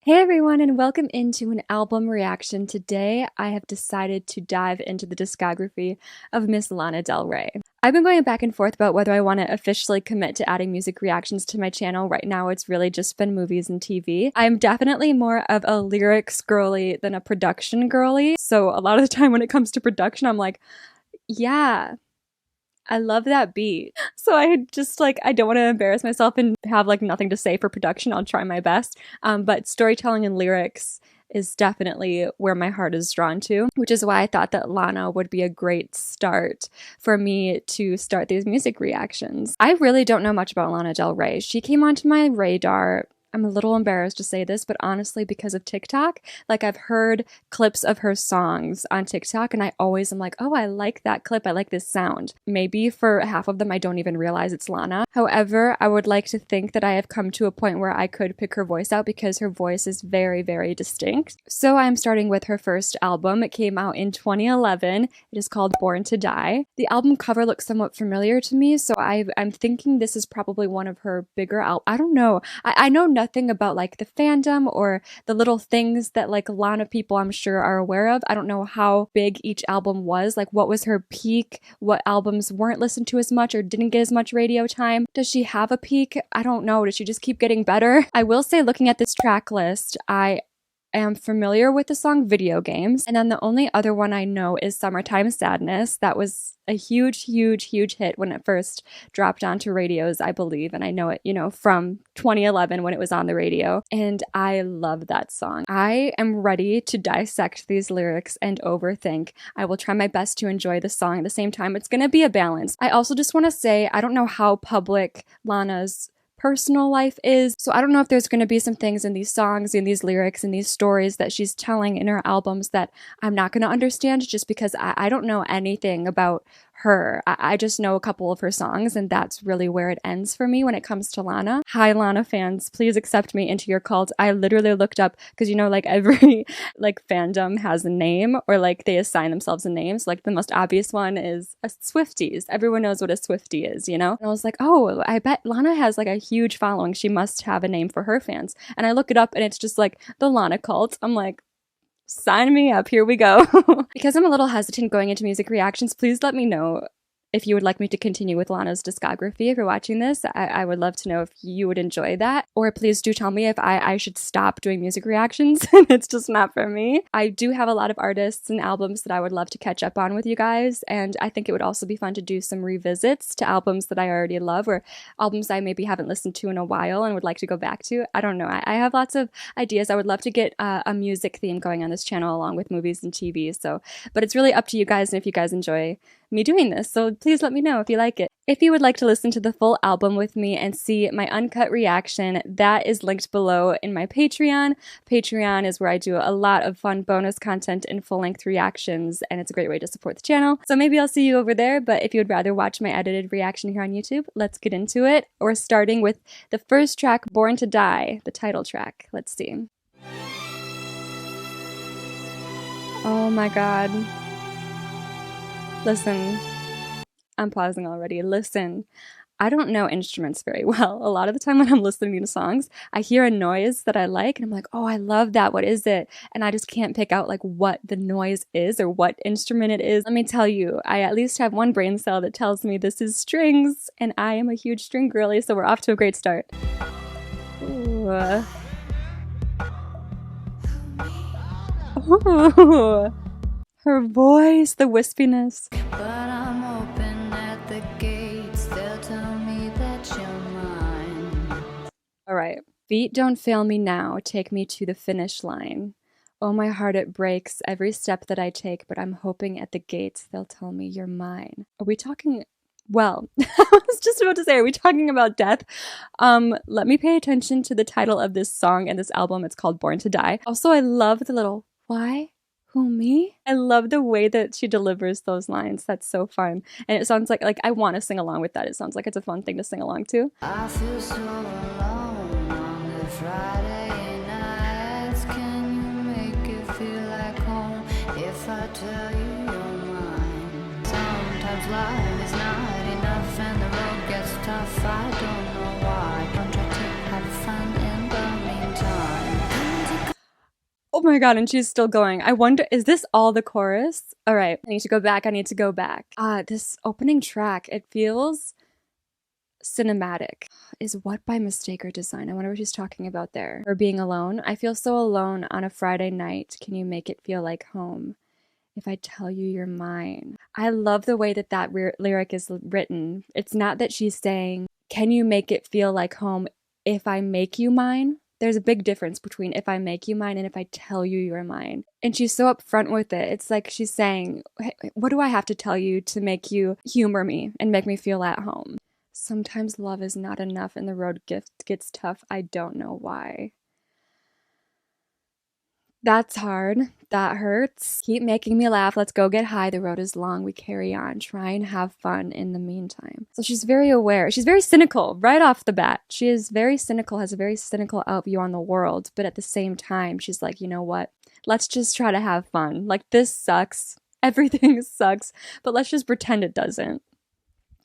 Hey everyone, and welcome into an album reaction. Today, I have decided to dive into the discography of Miss Lana Del Rey. I've been going back and forth about whether I want to officially commit to adding music reactions to my channel. Right now, it's really just been movies and TV. I'm definitely more of a lyrics girly than a production girly. So a lot of the time when it comes to production, I'm like, yeah, I love that beat. So I just I don't want to embarrass myself and have nothing to say for production. I'll try my best. But storytelling and lyrics is definitely where my heart is drawn to, which is why I thought that Lana would be a great start for me to start these music reactions. I really don't know much about Lana Del Rey. She came onto my radar. I'm a little embarrassed to say this, but honestly, because of TikTok, I've heard clips of her songs on TikTok and I always am like, oh, I like that clip. I like this sound. Maybe for half of them, I don't even realize it's Lana. However, I would like to think that I have come to a point where I could pick her voice out because her voice is very, very distinct. So I'm starting with her first album. It came out in 2011. It is called Born to Die. The album cover looks somewhat familiar to me, so I'm thinking this is probably one of her bigger albums. I don't know. I know nothing about the fandom or the little things that Lana people I'm sure are aware of. I don't know how big each album was, what was her peak, what albums weren't listened to as much or didn't get as much radio time. Does she have a peak? I don't know. Does she just keep getting better? I will say, looking at this track list, I am familiar with the song Video Games, and then the only other one I know is Summertime Sadness. That was a huge hit when it first dropped onto radios, I believe, and I know it, from 2011 when it was on the radio, and I love that song. I am ready to dissect these lyrics and overthink. I will try my best to enjoy the song at the same time. It's gonna be a balance. I also just want to say, I don't know how public Lana's personal life is. So I don't know if there's going to be some things in these songs, in these lyrics, in these stories that she's telling in her albums that I'm not going to understand just because I don't know anything about her. I just know a couple of her songs, and that's really where it ends for me when it comes to Lana. Hi, Lana fans, please accept me into your cult. I literally looked up because every fandom has a name, or they assign themselves a name. So the most obvious one is a Swifties. Everyone knows what a Swiftie is, And I was like, oh, I bet Lana has a huge following. She must have a name for her fans. And I look it up and it's just the Lana cult. I'm like, sign me up, here we go. Because I'm a little hesitant going into music reactions, please let me know if you would like me to continue with Lana's discography. If you're watching this, I would love to know if you would enjoy that. Or please do tell me if I should stop doing music reactions and it's just not for me. I do have a lot of artists and albums that I would love to catch up on with you guys, and I think it would also be fun to do some revisits to albums that I already love or albums I maybe haven't listened to in a while and would like to go back to. I don't know. I have lots of ideas. I would love to get a music theme going on this channel along with movies and TV. But it's really up to you guys and if you guys enjoy me doing this, so please let me know if you like it. If you would like to listen to the full album with me and see my uncut reaction, that is linked below in my Patreon. Patreon is where I do a lot of fun bonus content and full-length reactions, and it's a great way to support the channel. So maybe I'll see you over there, but if you would rather watch my edited reaction here on YouTube, let's get into it. We're starting with the first track, Born to Die, the title track. Let's see. Oh my god. Listen, I'm pausing already. Listen, I don't know instruments very well. A lot of the time when I'm listening to songs, I hear a noise that I like and I'm like, oh, I love that. What is it? And I just can't pick out what the noise is or what instrument it is. Let me tell you, I at least have one brain cell that tells me this is strings, and I am a huge string girly, so we're off to a great start. Ooh. Ooh. Her voice, the wispiness. But I'm open at the gates. They'll tell me that you're mine. All right. Feet don't fail me now. Take me to the finish line. Oh, my heart, it breaks every step that I take, but I'm hoping at the gates they'll tell me you're mine. Are we talking? Well, I was just about to say, are we talking about death? Let me pay attention to the title of this song and this album. It's called Born to Die. Also, I love the little why? Who, me? I love the way that she delivers those lines. That's so fun. And it sounds like I want to sing along with that. It sounds like it's a fun thing to sing along to. I feel so alone on the Friday nights. Can you make it feel like home if I tell you you're mine? Sometimes life is not enough and the road gets tough. I don't know why. Don't try to have fun in the meantime. Oh my god, and she's still going. I wonder, is this all the chorus? All right, I need to go back. This opening track, it feels cinematic. Is What by Mistake or Design? I wonder what she's talking about there. Or being alone. I feel so alone on a Friday night. Can you make it feel like home? If I tell you you're mine. I love the way that lyric is written. It's not that she's saying, can you make it feel like home if I make you mine? There's a big difference between if I make you mine and if I tell you you're mine. And she's so upfront with it. It's like she's saying, hey, what do I have to tell you to make you humor me and make me feel at home? Sometimes love is not enough and the road gets tough. I don't know why. That's hard. That hurts. Keep making me laugh. Let's go get high. The road is long. We carry on. Try and have fun in the meantime. So she's very aware. She's very cynical right off the bat. She is very cynical, has a very cynical outview on the world. But at the same time, she's like, you know what? Let's just try to have fun. Like, this sucks. Everything sucks. But let's just pretend it doesn't.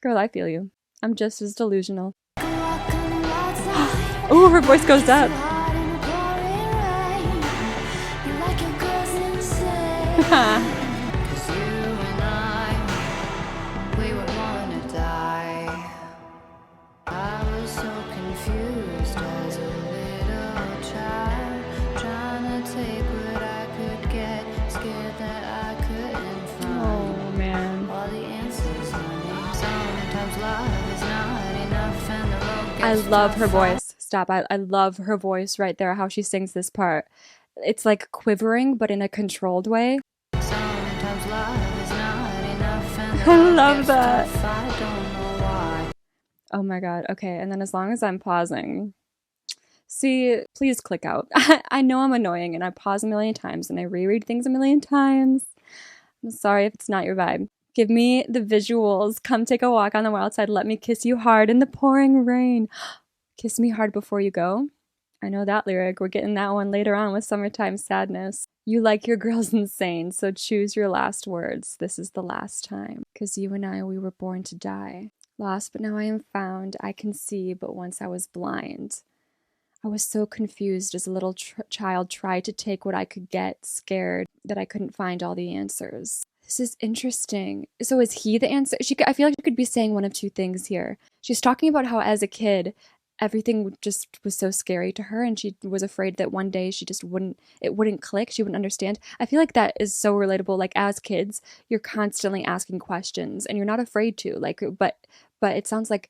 Girl, I feel you. I'm just as delusional. Oh, her voice goes up. Cause you and I, we were born to die. I was so confused as a little child, trying to take what I could get, scared that I couldn't find. Oh man. All the answers, honey. Sometimes love is not enough and the road gets I love her tough. voice. Stop. I love her voice right there, how she sings this part. It's like quivering, but in a controlled way. Sometimes love is not enough and the I road love gets that. tough. I don't know why. Oh my god. Okay, and then as long as I'm pausing. See, please click out. I know I'm annoying and I pause a million times and I reread things a million times. I'm sorry if it's not your vibe. Give me the visuals. Come take a walk on the wild side. Let me kiss you hard in the pouring rain. Kiss me hard before you go. I know that lyric. We're getting that one later on with Summertime Sadness. You like your girls insane, so choose your last words. This is the last time. 'Cause you and I, we were born to die. Lost, but now I am found. I can see, but once I was blind. I was so confused as a little child tried to take what I could get, scared that I couldn't find all the answers. This is interesting. So is he the answer? I feel like she could be saying one of two things here. She's talking about how as a kid, everything just was so scary to her and she was afraid that one day it wouldn't click, she wouldn't understand. I feel like that is so relatable. Like, as kids, you're constantly asking questions and you're not afraid to, like, but it sounds like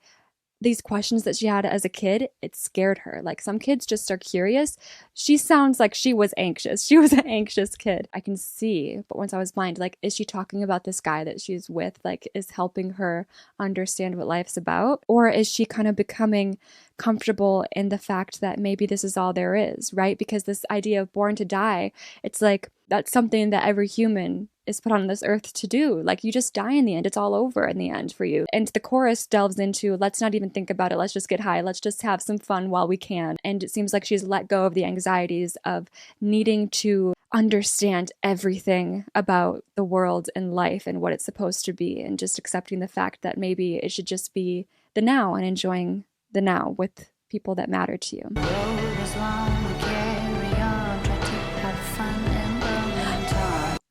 these questions that she had as a kid, it scared her. Like, some kids just are curious. She sounds like she was anxious. She was an anxious kid. I can see, but once I was blind, like, is she talking about this guy that she's with, like, is helping her understand what life's about? Or is she kind of becoming comfortable in the fact that maybe this is all there is, right? Because this idea of born to die, it's like, that's something that every human is put on this earth to do. Like, you just die in the end. It's all over in the end for you. And the chorus delves into, let's not even think about it. Let's just get high. Let's just have some fun while we can. And it seems like she's let go of the anxieties of needing to understand everything about the world and life and what it's supposed to be, and just accepting the fact that maybe it should just be the now and enjoying the now with people that matter to you.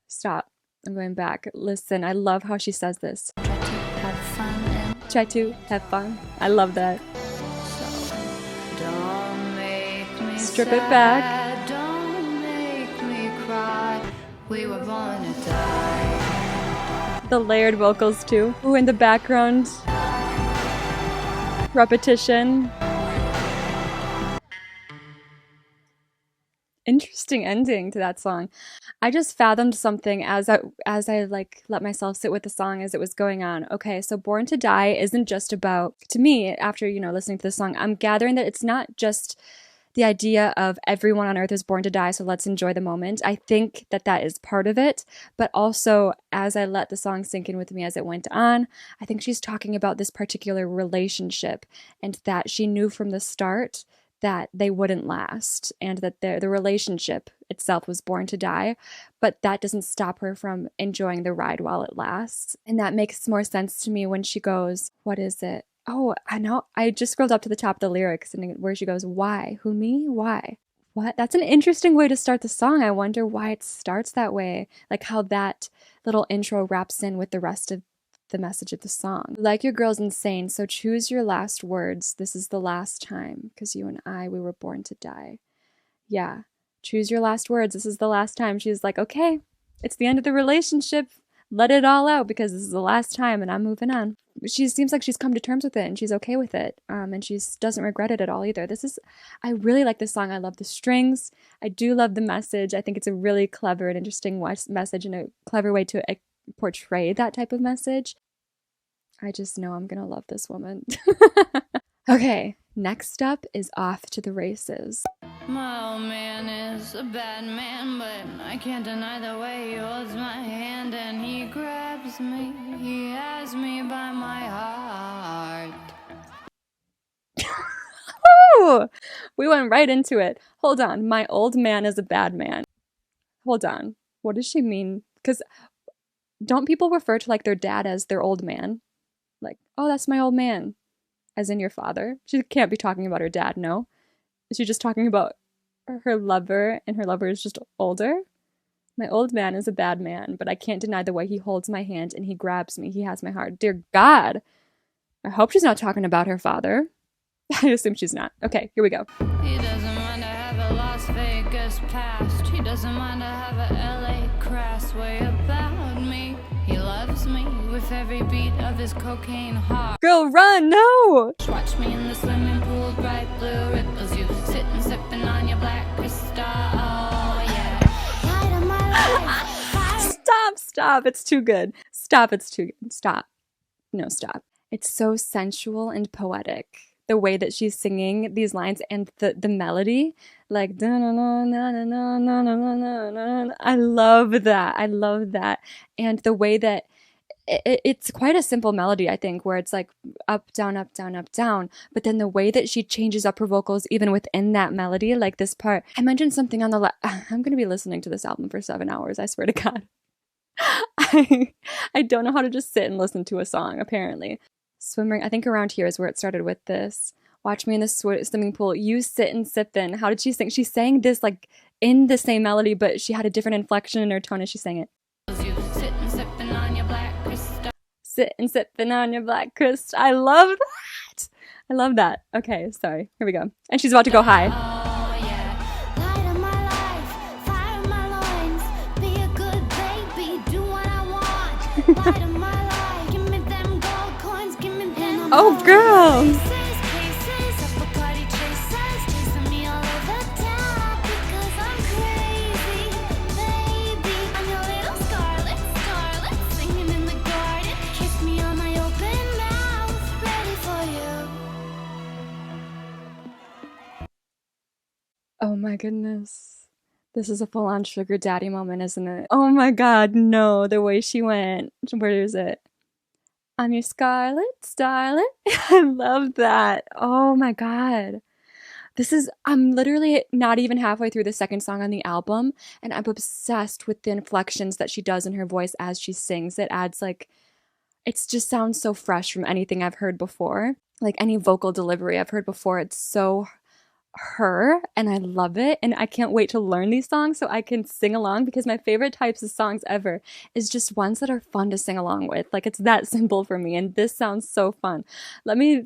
Stop. I'm going back. Listen, I love how she says this. Try to have fun. I love that. Don't make me Strip sad, it back. don't make me cry. We were born to die. The layered vocals too. Ooh, in the background. Repetition. Interesting ending to that song. I just fathomed something as I like let myself sit with the song as it was going on. Okay, so Born to Die isn't just about, to me, after, listening to this song, I'm gathering that it's not just the idea of everyone on earth is born to die, so let's enjoy the moment. I think that is part of it, but also as I let the song sink in with me as it went on, I think she's talking about this particular relationship and that she knew from the start that they wouldn't last and that the relationship itself was born to die, but that doesn't stop her from enjoying the ride while it lasts. And that makes more sense to me when she goes, what is it? Oh, I know. I just scrolled up to the top of the lyrics and where she goes, why? Who, me? Why? What? That's an interesting way to start the song. I wonder why it starts that way. Like how that little intro wraps in with the rest of the message of the song. Like your girl's insane, so choose your last words. This is the last time, because you and I, we were born to die. Yeah. Choose your last words. This is the last time. She's like, okay, it's the end of the relationship. Let it all out because this is the last time and I'm moving on. She seems like she's come to terms with it and she's okay with it. And she doesn't regret it at all either. I really like this song. I love the strings. I do love the message. I think it's a really clever and interesting message and a clever way to portray that type of message. I just know I'm going to love this woman. Okay, next up is Off to the Races. My old man is a bad man, but I can't deny the way he holds my hand and he grabs me. He has me by my heart. Ooh, we went right into it. Hold on, my old man is a bad man. Hold on, what does she mean? Because don't people refer to like their dad as their old man? Like, oh, that's my old man. As in your father. She can't be talking about her dad, no? Is she just talking about her lover and her lover is just older? My old man is a bad man, but I can't deny the way he holds my hand and he grabs me. He has my heart. Dear God. I hope she's not talking about her father. I assume she's not. Okay, here we go. He doesn't mind to have a Las Vegas past. He doesn't mind to have a LA crass way about me. He loves me with every beat of his cocaine heart. Girl, run! No! Watch me in the swimming pool, bright blue ripples. You sitting sipping on your black crystal. Oh yeah. Light of my life. Stop. It's too good. Stop, it's too good. Stop. No, stop. It's so sensual and poetic. The way that she's singing these lines and the melody, like I love that. And the way that it's quite a simple melody, I think, where it's like up, down, up, down, up, down. But then the way that she changes up her vocals even within that melody, like this part. I mentioned something on the I'm going to be listening to this album for 7 hours, I swear to God. I don't know how to just sit and listen to a song, apparently. Swimming, I think around here is where it started with this. Watch me in the swimming pool. You sit and sippin'. How did she sing? She sang this like in the same melody, but she had a different inflection in her tone as she sang it. You sitting sipping on your black crystal. Sit and sippin' on your black crystal. I love that. I love that. Okay, sorry. Here we go. And she's about to go high. Oh yeah. Light of my life, fire of my loins. Be a good baby, do what I want. Light of my life, give me them gold coins, give me them. Oh, girl. Oh my goodness. This is a full-on sugar daddy moment, isn't it? Oh my God, no, the way she went. Where is it? I'm your Scarlet Starlet. I love that. Oh my God. I'm literally not even halfway through the second song on the album, and I'm obsessed with the inflections that she does in her voice as she sings. It adds it just sounds so fresh from anything I've heard before. Like any vocal delivery I've heard before. It's so her, and I love it, and I can't wait to learn these songs so I can sing along, because my favorite types of songs ever is just ones that are fun to sing along with. Like, it's that simple for me, and this sounds so fun. Let me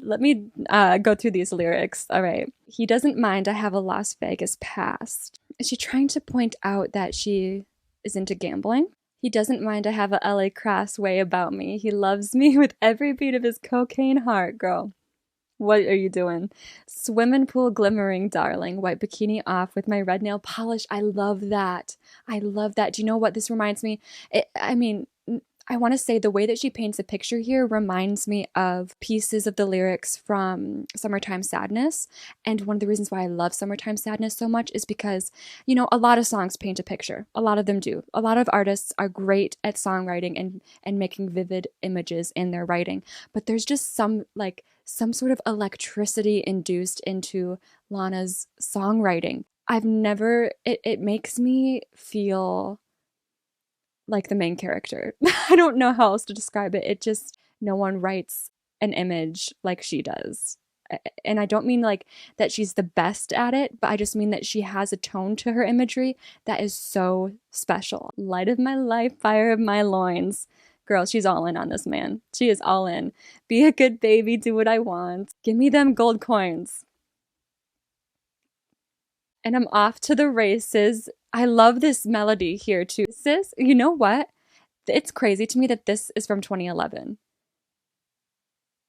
go through these lyrics. All right. He doesn't mind I have a Las Vegas past. Is she trying to point out that she is into gambling? He doesn't mind I have a LA crass way about me. He loves me with every beat of his cocaine heart, girl. What are you doing? Swimming pool glimmering, darling. White bikini off with my red nail polish. I love that. I love that. Do you know what this reminds me? I want to say the way that she paints a picture here reminds me of pieces of the lyrics from Summertime Sadness. And one of the reasons why I love Summertime Sadness so much is because, a lot of songs paint a picture. A lot of them do. A lot of artists are great at songwriting and making vivid images in their writing. But there's just some sort of electricity induced into Lana's songwriting. It makes me feel like the main character. I don't know how else to describe it. No one writes an image like she does. And I don't mean like that she's the best at it, but I just mean that she has a tone to her imagery that is so special. Light of my life, fire of my loins. Girl, she's all in on this, man. She is all in. Be a good baby, do what I want. Give me them gold coins. And I'm off to the races. I love this melody here too. Sis, you know what? It's crazy to me that this is from 2011.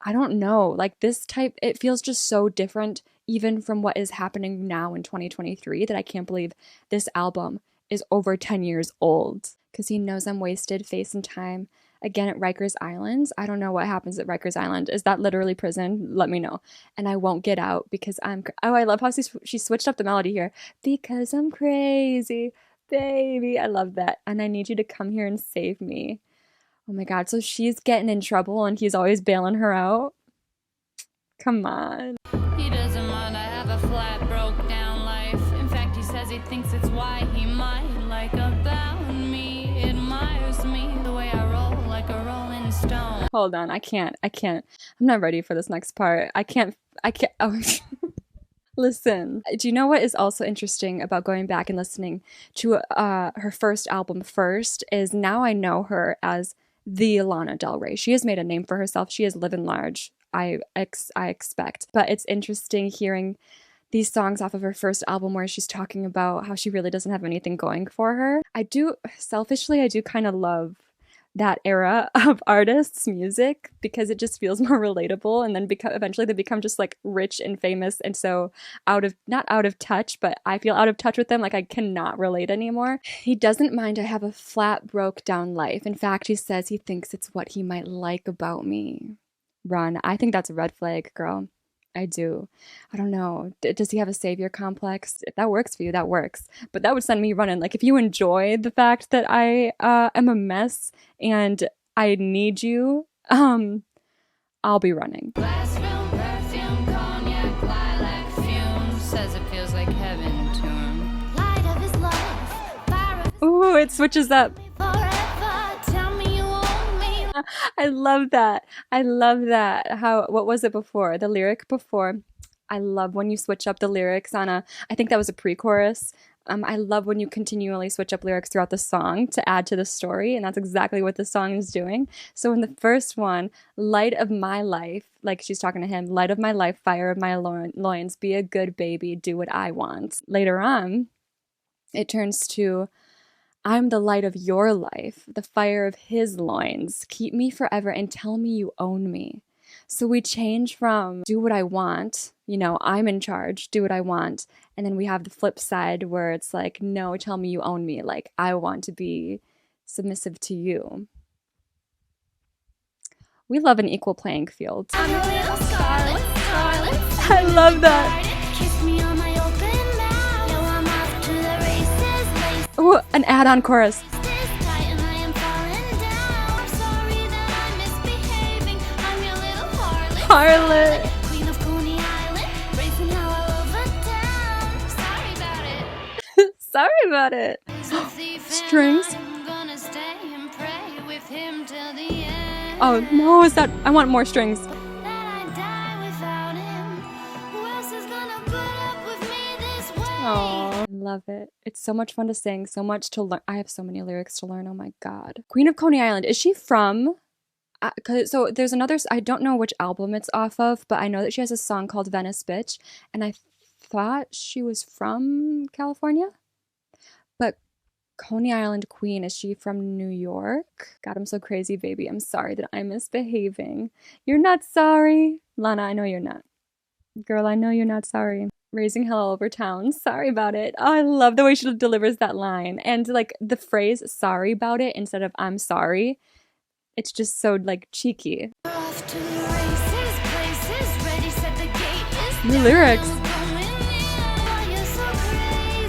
I don't know. Like this type, it feels just so different even from what is happening now in 2023 that I can't believe this album is over 10 years old. Because he knows I'm wasted, face and time. Again at Rikers Island. I don't know what happens at Rikers Island. Is that literally prison? Let me know. And I won't get out because I'm... Oh, I love how she switched up the melody here. Because I'm crazy, baby. I love that. And I need you to come here and save me. Oh my God, so she's getting in trouble and he's always bailing her out? Come on. He doesn't mind, I have a flat, broke down life. In fact, he says he thinks it's why he might like about me. Admires me, the way I roll like a rolling stone. Hold on, I can't. I'm not ready for this next part. I can't. Oh. Listen, do you know what is also interesting about going back and listening to her first album first is now I know her as the Lana Del Rey. She has made a name for herself. She is living large, I expect. But it's interesting hearing these songs off of her first album where she's talking about how she really doesn't have anything going for her. Selfishly, I do kind of love that era of artists' music because it just feels more relatable, and then eventually they become just like rich and famous, and so not out of touch, but I feel out of touch with them, like I cannot relate anymore. He doesn't mind I have a flat, broke down life. In fact, he says he thinks it's what he might like about me. Run. I think that's a red flag, girl. I do. I don't know. Does he have a savior complex? If that works for you, that works. But that would send me running. Like, if you enjoy the fact that I am a mess and I need you, I'll be running. Glassroom, perfume, cognac, lilac fumes. Says it feels like heaven to him. Light of his life, fire of his Ooh, it switches up. forever. Tell me you own me. I love that. I love that. What was it before? The lyric before. I love when you switch up the lyrics I think that was a pre-chorus. I love when you continually switch up lyrics throughout the song to add to the story, and that's exactly what the song is doing. So in the first one, light of my life, like she's talking to him, light of my life, fire of my loins, be a good baby, do what I want. Later on, it turns to, I'm the light of your life, the fire of his loins. Keep me forever and tell me you own me. So we change from do what I want, I'm in charge, do what I want. And then we have the flip side where it's like, no, tell me you own me. Like, I want to be submissive to you. We love an equal playing field. I'm a little scarlet. I love that. Kiss me on my open mouth. Now I'm off to the races. Ooh, an add-on chorus. Laces tight and I am falling down. I'm sorry that I'm misbehaving. I'm your little harlot. Harlot. Queen of Coney Island. Racing all over town. Sorry about it. Sorry about it. He's a thief and Strings. I'm gonna stay and pray with him till the end. Oh, no, I want more strings. That I die without him. Who else is gonna put up with me this way? Oh, I love it. It's so much fun to sing, so much to learn. I have so many lyrics to learn. Oh my God. Queen of Coney Island. Is she from? So there's another, I don't know which album it's off of, but I know that she has a song called Venice Bitch, and I thought she was from California. But Coney Island Queen, is she from New York? God, I'm so crazy, baby. I'm sorry that I'm misbehaving. You're not sorry. Lana, I know you're not. Girl, I know you're not sorry. Raising hell all over town. Sorry about it. Oh, I love the way she delivers that line. And like the phrase sorry about it instead of I'm sorry. It's just so like cheeky. We're off to the races, places, ready, set the gate is The down. lyrics. Going in, you're so crazy,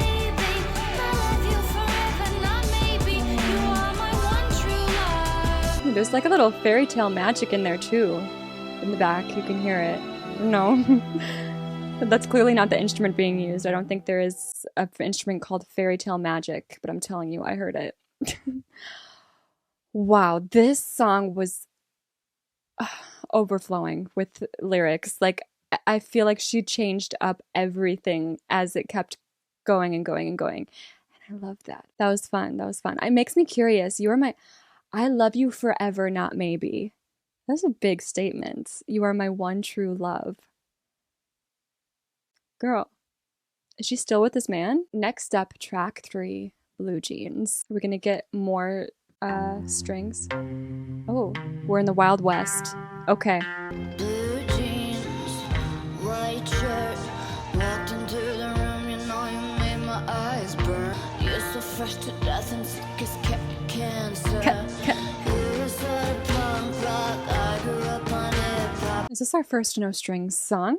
baby. I love you forever, not maybe. You are my one true love. There's like a little fairy tale magic in there too. In the back, you can hear it. No. That's clearly not the instrument being used. I don't think there is an instrument called fairy tale magic, but I'm telling you, I heard it. Wow, this song was overflowing with lyrics. Like, I feel like she changed up everything as it kept going and going and going. And I love that. That was fun. That was fun. It makes me curious. You are my, I love you forever, not maybe. That's a big statement. You are my one true love. Girl, is she still with this man? Next up, track 3, Blue Jeans. We're gonna get more strings. Oh, we're in the Wild West. Okay. Blue jeans, white shirt, walked into the room, you know you made my eyes burn. You're so fresh to death and sick as cancer. You're sort of punk rock, I grew up on hip-hop. Is this our first no strings song?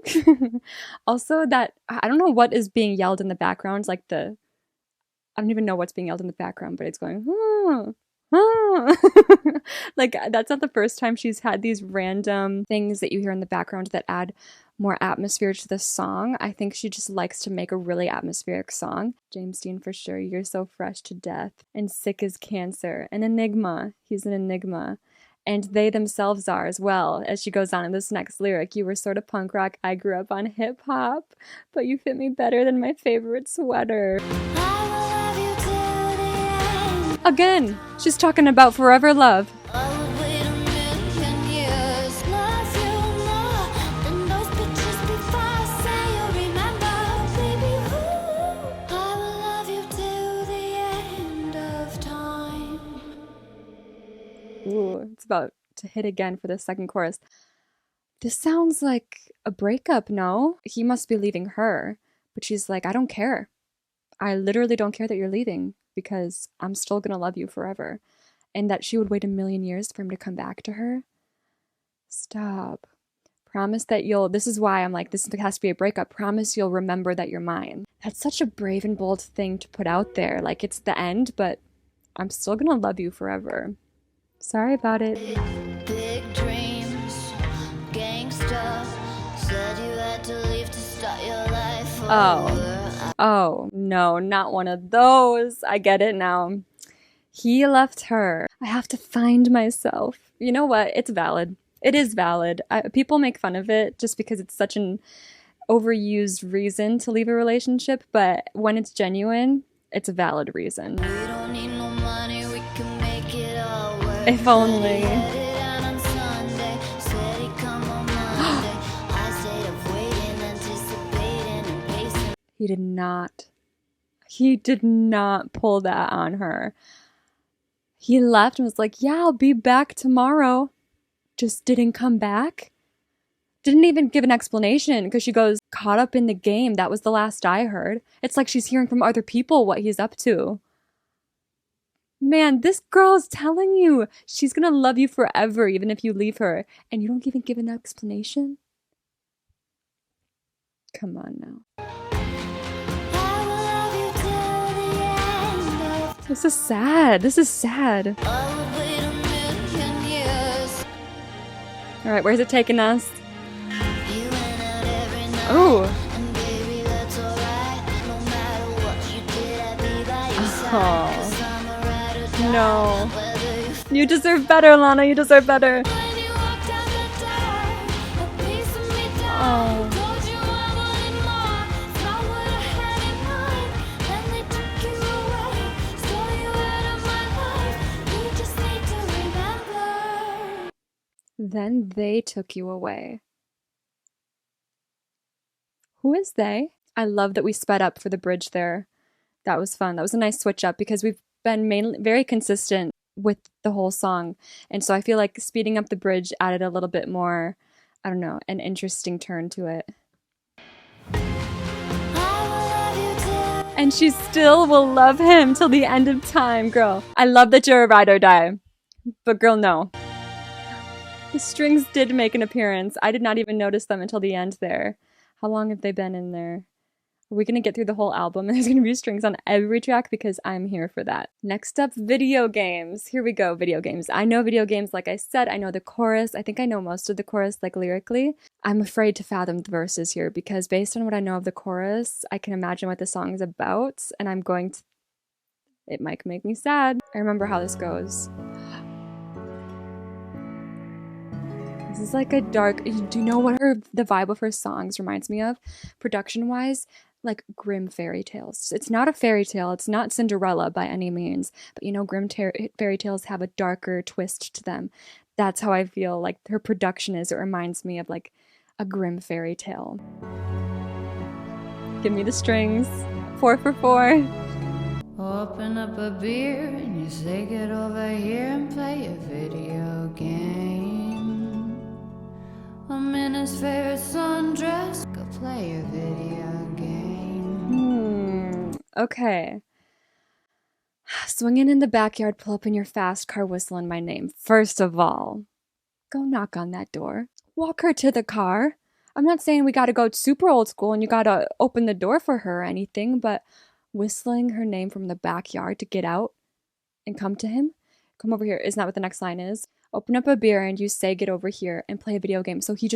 Also, that I don't know what is being yelled in the background. Like I don't even know what's being yelled in the background, but it's going, oh, oh. Like, that's not the first time she's had these random things that you hear in the background that add more atmosphere to the song. I think she just likes to make a really atmospheric song. James Dean for sure. You're so fresh to death and sick as cancer. An enigma. He's an enigma. And they themselves are as well. As she goes on in this next lyric, you were sort of punk rock, I grew up on hip hop, but you fit me better than my favorite sweater. Again, she's talking about forever love. Ooh, it's about to hit again for the second chorus. This sounds like a breakup, no? He must be leaving her, but she's like, I don't care. I literally don't care that you're leaving because I'm still gonna love you forever. And that she would wait 1,000,000 years for him to come back to her. Stop. Promise that this is why I'm like, this has to be a breakup. Promise you'll remember that you're mine. That's such a brave and bold thing to put out there. Like, it's the end, but I'm still gonna love you forever. Sorry about it. Big dreams, gangsta, said you had to leave to start your life over. Oh, no, not one of those. I get it now. He left her. I have to find myself. You know what? It's valid. It is valid. People make fun of it just because it's such an overused reason to leave a relationship, but when it's genuine, it's a valid reason. We don't need no money, we can make it all work. If only. He did not. He did not pull that on her. He left and was like, yeah, I'll be back tomorrow. Just didn't come back. Didn't even give an explanation because she goes, caught up in the game. That was the last I heard. It's like she's hearing from other people what he's up to. Man, this girl is telling you she's gonna love you forever even if you leave her. And you don't even give an explanation? Come on now. This is sad. This is sad. Alright, where's it taking us? Oh. Oh. No. You deserve better, Lana. You deserve better. Oh. Then they took you away. Who is they? I love that we sped up for the bridge there. That was fun. That was a nice switch up because we've been mainly very consistent with the whole song. And so I feel like speeding up the bridge added a little bit more, I don't know, an interesting turn to it. And she still will love him till the end of time, girl. I love that you're a ride or die. But girl, no. The strings did make an appearance. I did not even notice them until the end there. How long have they been in there? Are we going to get through the whole album and there's going to be strings on every track? Because I'm here for that. Next up, video games. Here we go, video games. I know video games, like I said. I know the chorus. I think I know most of the chorus, like lyrically. I'm afraid to fathom the verses here because based on what I know of the chorus, I can imagine what the song is about. And I'm going to... It might make me sad. I remember how this goes. This is like a dark, do you know what the vibe of her songs reminds me of? Production-wise, like grim fairy tales. It's not a fairy tale, it's not Cinderella by any means, but you know, fairy tales have a darker twist to them. That's how I feel like her production is. It reminds me of like a grim fairy tale. Give me the strings. 4 for 4. Open up a beer and you say get over here and play a video game. I'm in his favorite sundress, go play a video game. Okay. Swinging in the backyard, pull up in your fast car, whistling my name. First of all, go knock on that door. Walk her to the car. I'm not saying we gotta go super old school and you gotta open the door for her or anything, but whistling her name from the backyard to get out and come to him. Come over here. Isn't that what the next line is? Open up a beer and you say get over here and play a video game. So you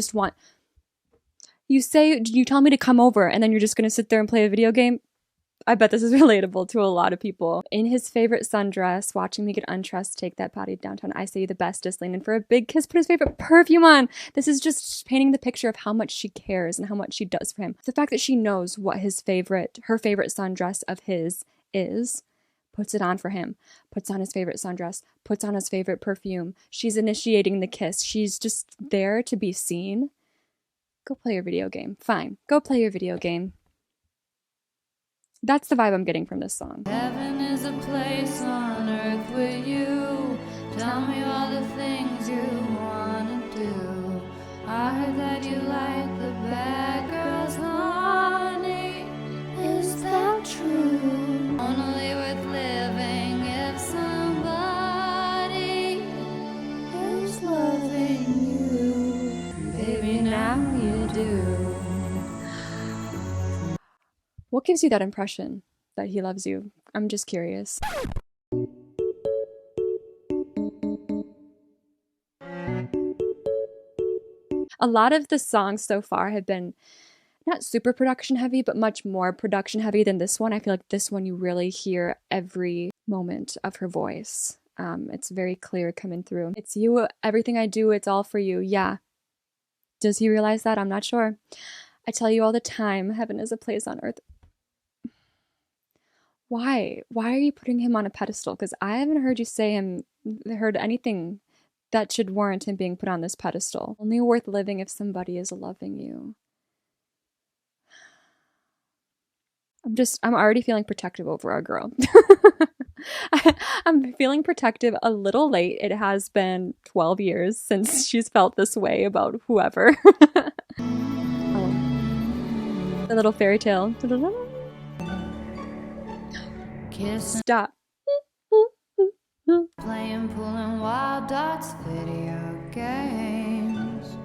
tell me to come over and then you're just gonna sit there and play a video game? I bet this is relatable to a lot of people. In his favorite sundress, watching me get undressed, take that potty downtown. I say you the bestest, lean in for a big kiss, put his favorite perfume on. This is just painting the picture of how much she cares and how much she does for him. The fact that she knows what her favorite sundress of his is, puts it on for him, puts on his favorite sundress, puts on his favorite perfume. She's initiating the kiss. She's just there to be seen. Go play your video game. Fine, go play your video game. That's the vibe I'm getting from this song. Heaven is a place on earth with you. Tell me all the things you wanna do. I heard that you like the bad girls, honey. Is that true? Only worth living if somebody is loving you. Baby, now you do. What gives you that impression that he loves you? I'm just curious. A lot of the songs so far have been not super production heavy, but much more production heavy than this one. I feel like this one you really hear every moment of her voice. It's very clear coming through. It's you, everything I do, it's all for you. Yeah. Does he realize that? I'm not sure. I tell you all the time, heaven is a place on earth. Why? Why are you putting him on a pedestal? Because I haven't heard you heard anything that should warrant him being put on this pedestal. Only worth living if somebody is loving you. I'm already feeling protective over our girl. I'm feeling protective a little late. It has been 12 years since she's felt this way about whoever. Oh. The little fairy tale. Kiss. Stop. Playing, pulling wild dots, video games.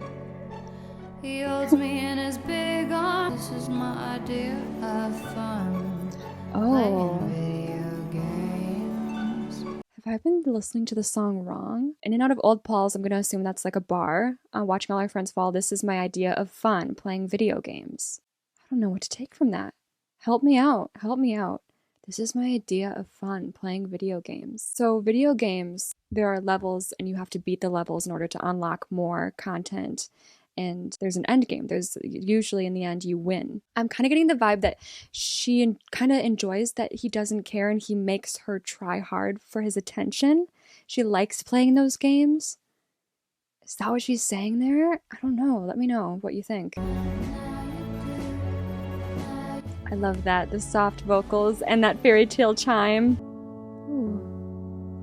He holds me in his big arms. This is my idea of fun. Oh. Playing video games. Have I been listening to the song wrong? In and out of Old Paul's, I'm going to assume that's like a bar. Watching all our friends fall. This is my idea of fun, playing video games. I don't know what to take from that. Help me out. Help me out. This is my idea of fun, playing video games. So video games, there are levels and you have to beat the levels in order to unlock more content. And there's an end game. There's usually in the end you win. I'm kind of getting the vibe that she kind of enjoys that he doesn't care and he makes her try hard for his attention. She likes playing those games. Is that what she's saying there? I don't know. Let me know what you think. I love that, the soft vocals and that fairy tale chime. Ooh.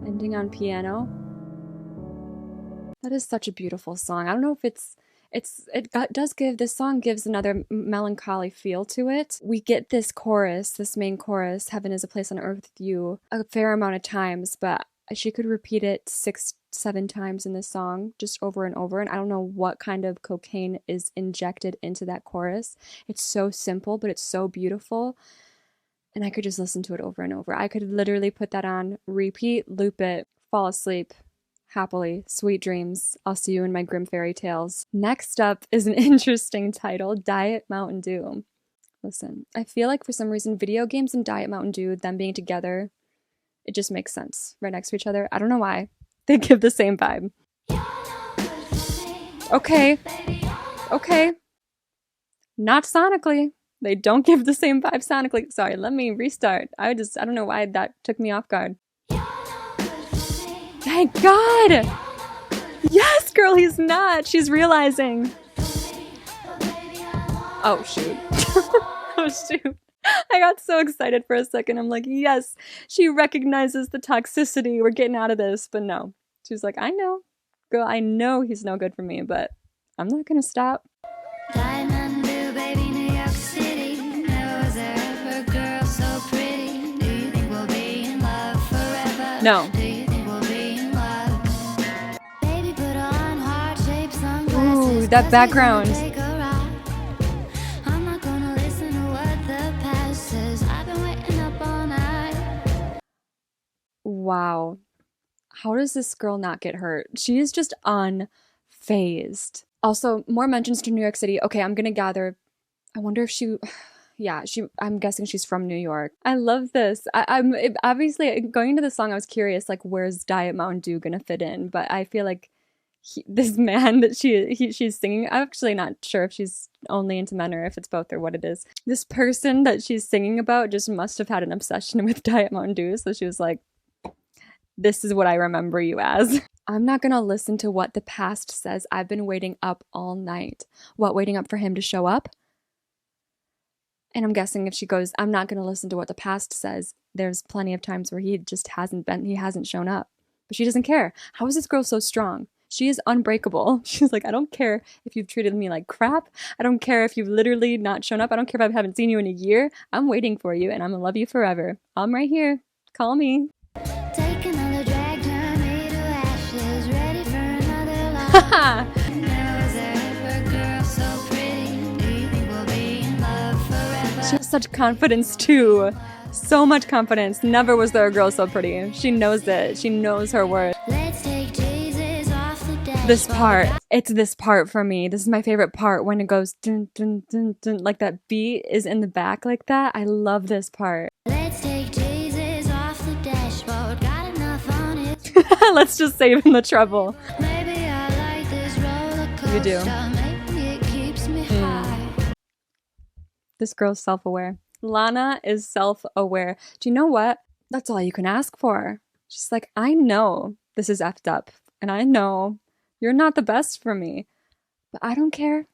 Ending on piano. That is such a beautiful song. I don't know if this song gives another melancholy feel to it. We get this chorus, this main chorus, heaven is a place on earth with you, a fair amount of times, but she could repeat it 6-7 times in this song, just over and over, and I don't know what kind of cocaine is injected into that chorus. It's so simple, but it's so beautiful, and I could just listen to it over and over. I could literally put that on repeat, loop it, fall asleep, happily, sweet dreams. I'll see you in my grim fairy tales. Next up is an interesting title, Diet Mountain Dew. Listen, I feel like for some reason video games and Diet Mountain Dew, them being together, it just makes sense right next to each other. I don't know why. They give the same vibe. Okay. Okay. Not sonically. They don't give the same vibe sonically. Sorry, let me restart. I don't know why that took me off guard. Thank God! Yes, girl, he's not. She's realizing. Oh, shoot. Oh, shoot. I got so excited for a second. I'm like, yes, she recognizes the toxicity. We're getting out of this. But no. She's like, I know. Girl, I know he's no good for me, but I'm not going to stop. Diamond blue, baby, New York City. Never was there ever a girl so pretty. Do you think we'll be in love forever? No. Do you think we'll be in love? Baby, put on heart-shaped sunglasses. Ooh, that background. Take a ride. I'm not gonna listen to what the past says. I've been waiting up all night. Wow. How does this girl not get hurt? She is just unfazed. Also, more mentions to New York City. Okay, I'm gonna gather. I wonder if she, yeah, I'm guessing she's from New York. I love this. Obviously going into the song, I was curious, like, where's Diet Mountain Dew gonna fit in? But I feel like this man that she's singing, I'm actually not sure if she's only into men or if it's both or what it is. This person that she's singing about just must have had an obsession with Diet Mountain Dew, so she was like, this is what I remember you as. I'm not gonna listen to what the past says. I've been waiting up all night. What, waiting up for him to show up? And I'm guessing if she goes, I'm not gonna listen to what the past says, there's plenty of times where he hasn't shown up. But she doesn't care. How is this girl so strong? She is unbreakable. She's like, I don't care if you've treated me like crap. I don't care if you've literally not shown up. I don't care if I haven't seen you in a year. I'm waiting for you and I'm gonna love you forever. I'm right here. Call me. Take another drag, turn me to ashes, ready for another love. Never was there ever a girl so pretty. Do you think we'll be in love forever? She has such confidence too. So much confidence. Never was there a girl so pretty. She knows it. She knows her worth. Let's take Jesus off the dashboard. This part. It's this part for me. This is my favorite part when it goes dun dun dun dun, like that beat is in the back like that. I love this part. Let's take Jesus off the dashboard. Got enough on it. Let's just save him the trouble. Maybe I like this roller coaster. You do. Maybe it keeps me high. This girl's self-aware. Lana is self-aware. Do you know what? That's all you can ask for. She's like, I know this is effed up, and I know you're not the best for me, but I don't care.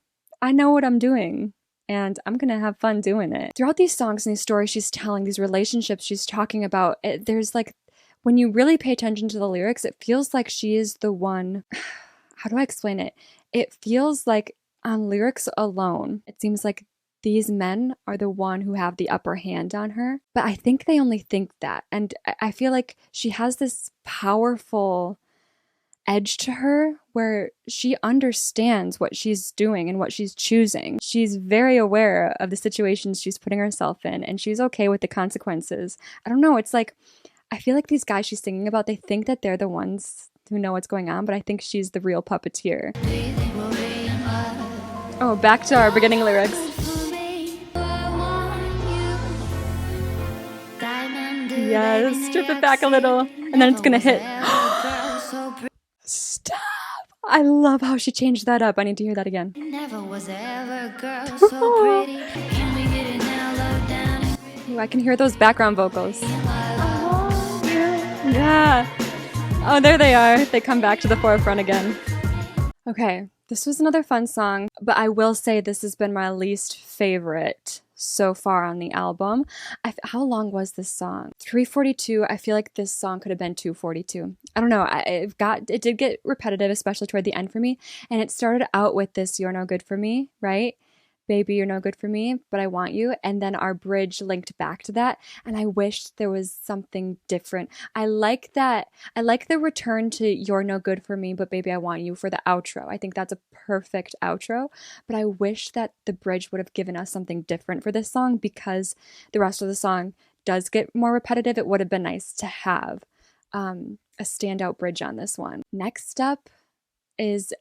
I know what I'm doing, and I'm gonna have fun doing it. Throughout these songs and these stories she's telling, these relationships she's talking about, there's like, when you really pay attention to the lyrics, it feels like she is the one. How do I explain it? It feels like on lyrics alone, it seems like these men are the one who have the upper hand on her. But I think they only think that. And I feel like she has this powerful edge to her where she understands what she's doing and what she's choosing. She's very aware of the situations she's putting herself in, and she's okay with the consequences. I don't know. It's like, I feel like these guys she's singing about, they think that they're the ones who know what's going on, but I think she's the real puppeteer. Oh, back to our beginning lyrics. Yes, strip it back a little, and then it's gonna hit. Stop! I love how she changed that up. I need to hear that again. Never was ever a girl so pretty. Can we get it now, love down? Ooh, I can hear those background vocals. Yeah. Oh, there they are. They come back to the forefront again. Okay, this was another fun song, but I will say this has been my least favorite so far on the album. How long was this song? 3:42. I feel like this song could have been 2:42. I don't know. It did get repetitive, especially toward the end for me. And it started out with this, "You're no good for me," right? "Baby, you're no good for me, but I want you." And then our bridge linked back to that. And I wished there was something different. I like that. I like the return to "You're no good for me, but baby, I want you" for the outro. I think that's a perfect outro. But I wish that the bridge would have given us something different for this song, because the rest of the song does get more repetitive. It would have been nice to have a standout bridge on this one. Next up is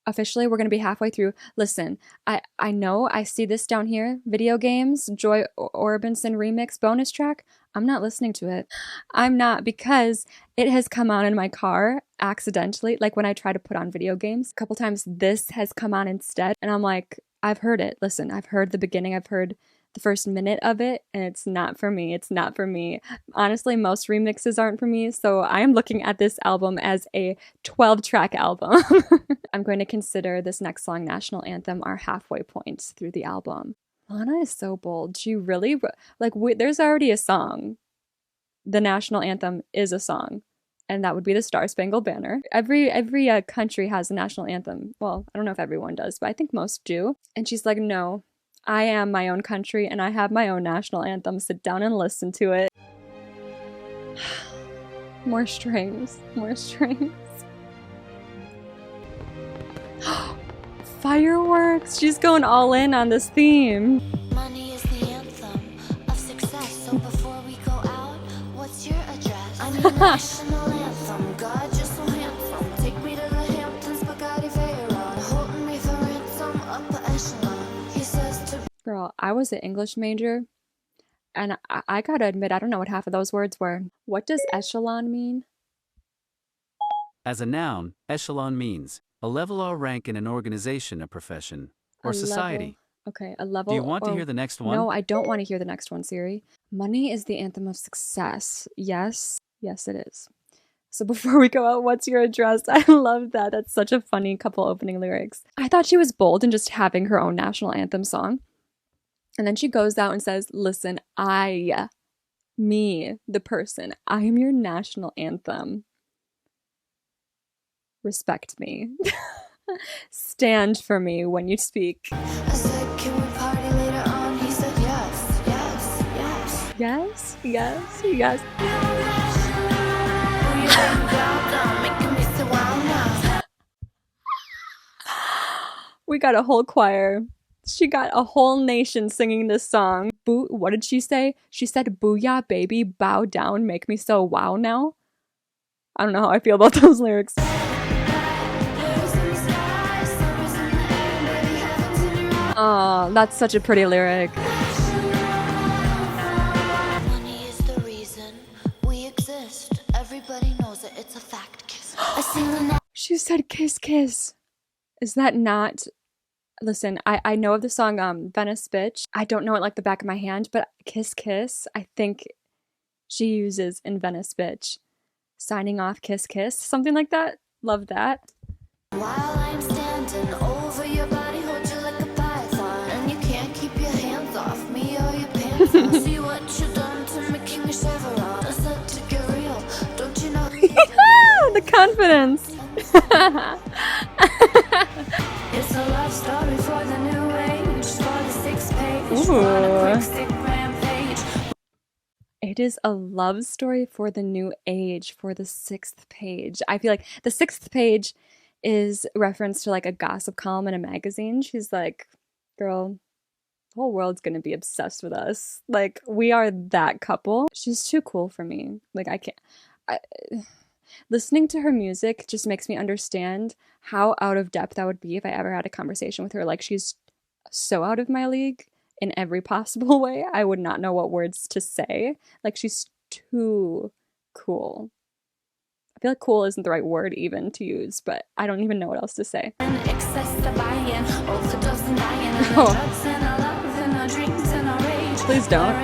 Officially, we're going to be halfway through. Listen, I know I see this down here. Video games, Joy Orbison remix bonus track. I'm not listening to it. I'm not, because it has come on in my car accidentally. Like when I try to put on video games, a couple times this has come on instead. And I'm like, I've heard it. Listen, I've heard the beginning. I've heard the first minute of it, and it's not for me. It's not for me. Honestly, most remixes aren't for me, so I am looking at this album as a 12-track album. I'm going to consider this next song, National Anthem, our halfway point through the album. Lana is so bold. She really, like, there's already a song. The National Anthem is a song, and that would be the Star Spangled Banner. Every country has a national anthem. Well, I don't know if everyone does, but I think most do. And she's like, no, I am my own country and I have my own national anthem. Sit down and listen to it. More strings. More strings. Fireworks! She's going all in on this theme. Money is the anthem of success. So before we go out, what's your address? I'm your national anthem. God, you're so handsome. Take me to the Hamptons, Bugatti Veyron. Holding me for ransom, upper echelon. He says to Girl, I was an English major, and I gotta admit, I don't know what half of those words were. What does echelon mean? As a noun, echelon means a level or rank in an organization, a profession, or society. Okay, a level. Do you want to hear the next one? No, I don't want to hear the next one, Siri. Money is the anthem of success. Yes. Yes, it is. So before we go out, what's your address? I love that. That's such a funny couple opening lyrics. I thought she was bold in just having her own national anthem song. And then she goes out and says, listen, me, the person, I am your national anthem. Respect me. Stand for me when you speak. I said, can we party later on? He said, yes, yes, yes. Yes, yes, yes. We got a whole choir. She got a whole nation singing this song. What did she say? She said, booyah, baby, bow down, make me so wow now. I don't know how I feel about those lyrics. Oh, that's such a pretty lyric. Money is the reason we exist. Everybody knows it, it's a fact. Kiss. I sing the She said kiss kiss. Is that not... Listen, I know of the song Venice Bitch. I don't know it like the back of my hand, but kiss kiss, I think she uses in Venice Bitch. Signing off, kiss kiss, something like that. Love that. while I'm standing over your body, hold you like a python, and you can't keep your hands off me or your pants on. See what you done to me, King of Chevron. I said to get real, don't you know? The confidence. It's a love story for the new age, for the 6th page, Ooh. on a quick stick rampage. It is a love story for the new age, for the 6th page. I feel like the 6th page is reference to like a gossip column in a magazine. She's like, girl, the whole world's gonna be obsessed with us. Like, we are that couple. She's too cool for me. Like, listening to her music just makes me understand how out of depth I would be if I ever had a conversation with her. Like, she's so out of my league in every possible way. I would not know what words to say. Like, she's too cool. I feel like cool isn't the right word even to use, but I don't even know what else to say. Please don't.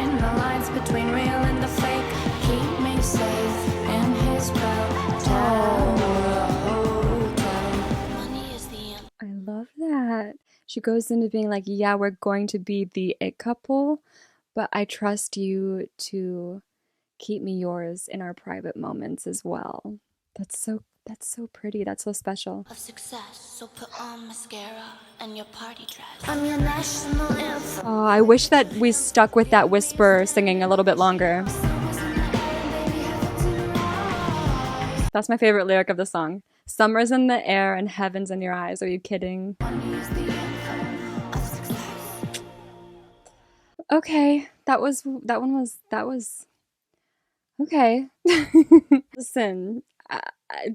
I love that. She goes into being like, yeah, we're going to be the it couple, but I trust you to keep me yours in our private moments as well. That's so pretty. That's so special. Of success, so put on mascara and your party dress. I'm your national anthem. Oh, I wish that we stuck with that whisper singing a little bit longer. That's my favorite lyric of the song. Summer's in the air and heaven's in your eyes. Are you kidding? Okay, that was okay. Listen,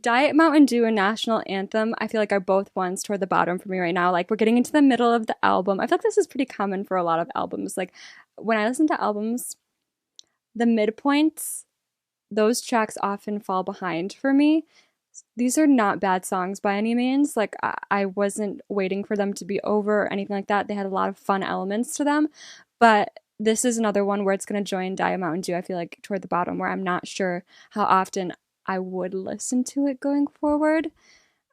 Diet Mountain Dew and National Anthem, I feel like are both ones toward the bottom for me right now. Like we're getting into the middle of the album. I feel like this is pretty common for a lot of albums. Like when I listen to albums, the midpoints, those tracks often fall behind for me. These are not bad songs by any means. Like I wasn't waiting for them to be over or anything like that. They had a lot of fun elements to them, but this is another one where it's going to join Diet Mountain Dew, I feel like, toward the bottom, where I'm not sure how often I would listen to it going forward.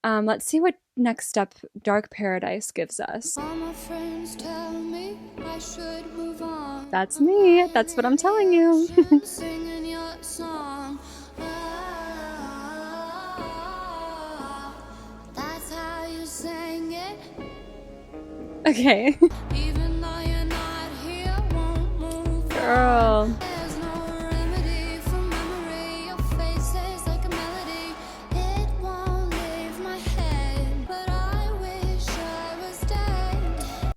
Let's see what next step Dark Paradise gives us. All my friends tell me I should move on. That's me. That's what I'm telling you. Singing your song. That's how you sing it. Okay. Even though you're not here, won't move. Girl. There's no remedy for memory. Your face is like a melody. It won't leave my head, but I wish I was dead.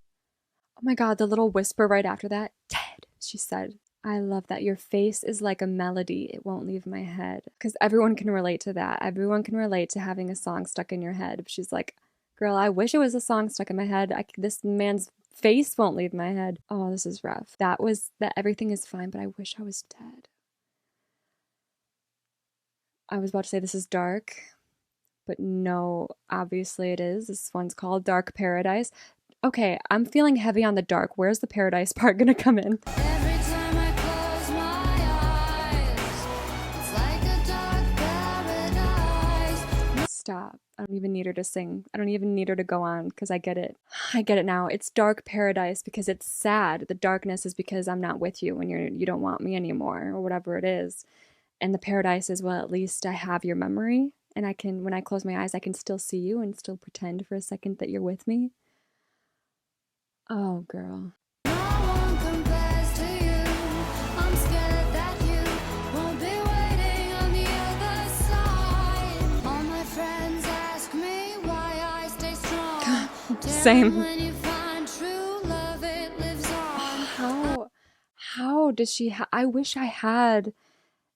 Oh my God, the little whisper right after that. Ted, she said. I love that. Your face is like a melody. It won't leave my head. Because everyone can relate to that. Everyone can relate to having a song stuck in your head. She's like, girl, I wish it was a song stuck in my head. This man's face won't leave my head. Oh, this is rough. That everything is fine, but I wish I was dead. I was about to say this is dark, but no, obviously it is. This one's called Dark Paradise. Okay, I'm feeling heavy on the dark. Where's the paradise part gonna come in? Every time I close my eyes, it's like a dark paradise. Stop. I don't even need her to sing. I don't even need her to go on because I get it. I get it now. It's Dark Paradise because it's sad. The darkness is because I'm not with you when you don't want me anymore or whatever it is. And the paradise is, well, at least I have your memory and I can, when I close my eyes, I can still see you and still pretend for a second that you're with me. Oh, girl. No one compares to you. I'm scared that you won't be waiting on the other side. All my friends ask me why I stay strong. Same. When you find true love, it lives on. How does she I wish I had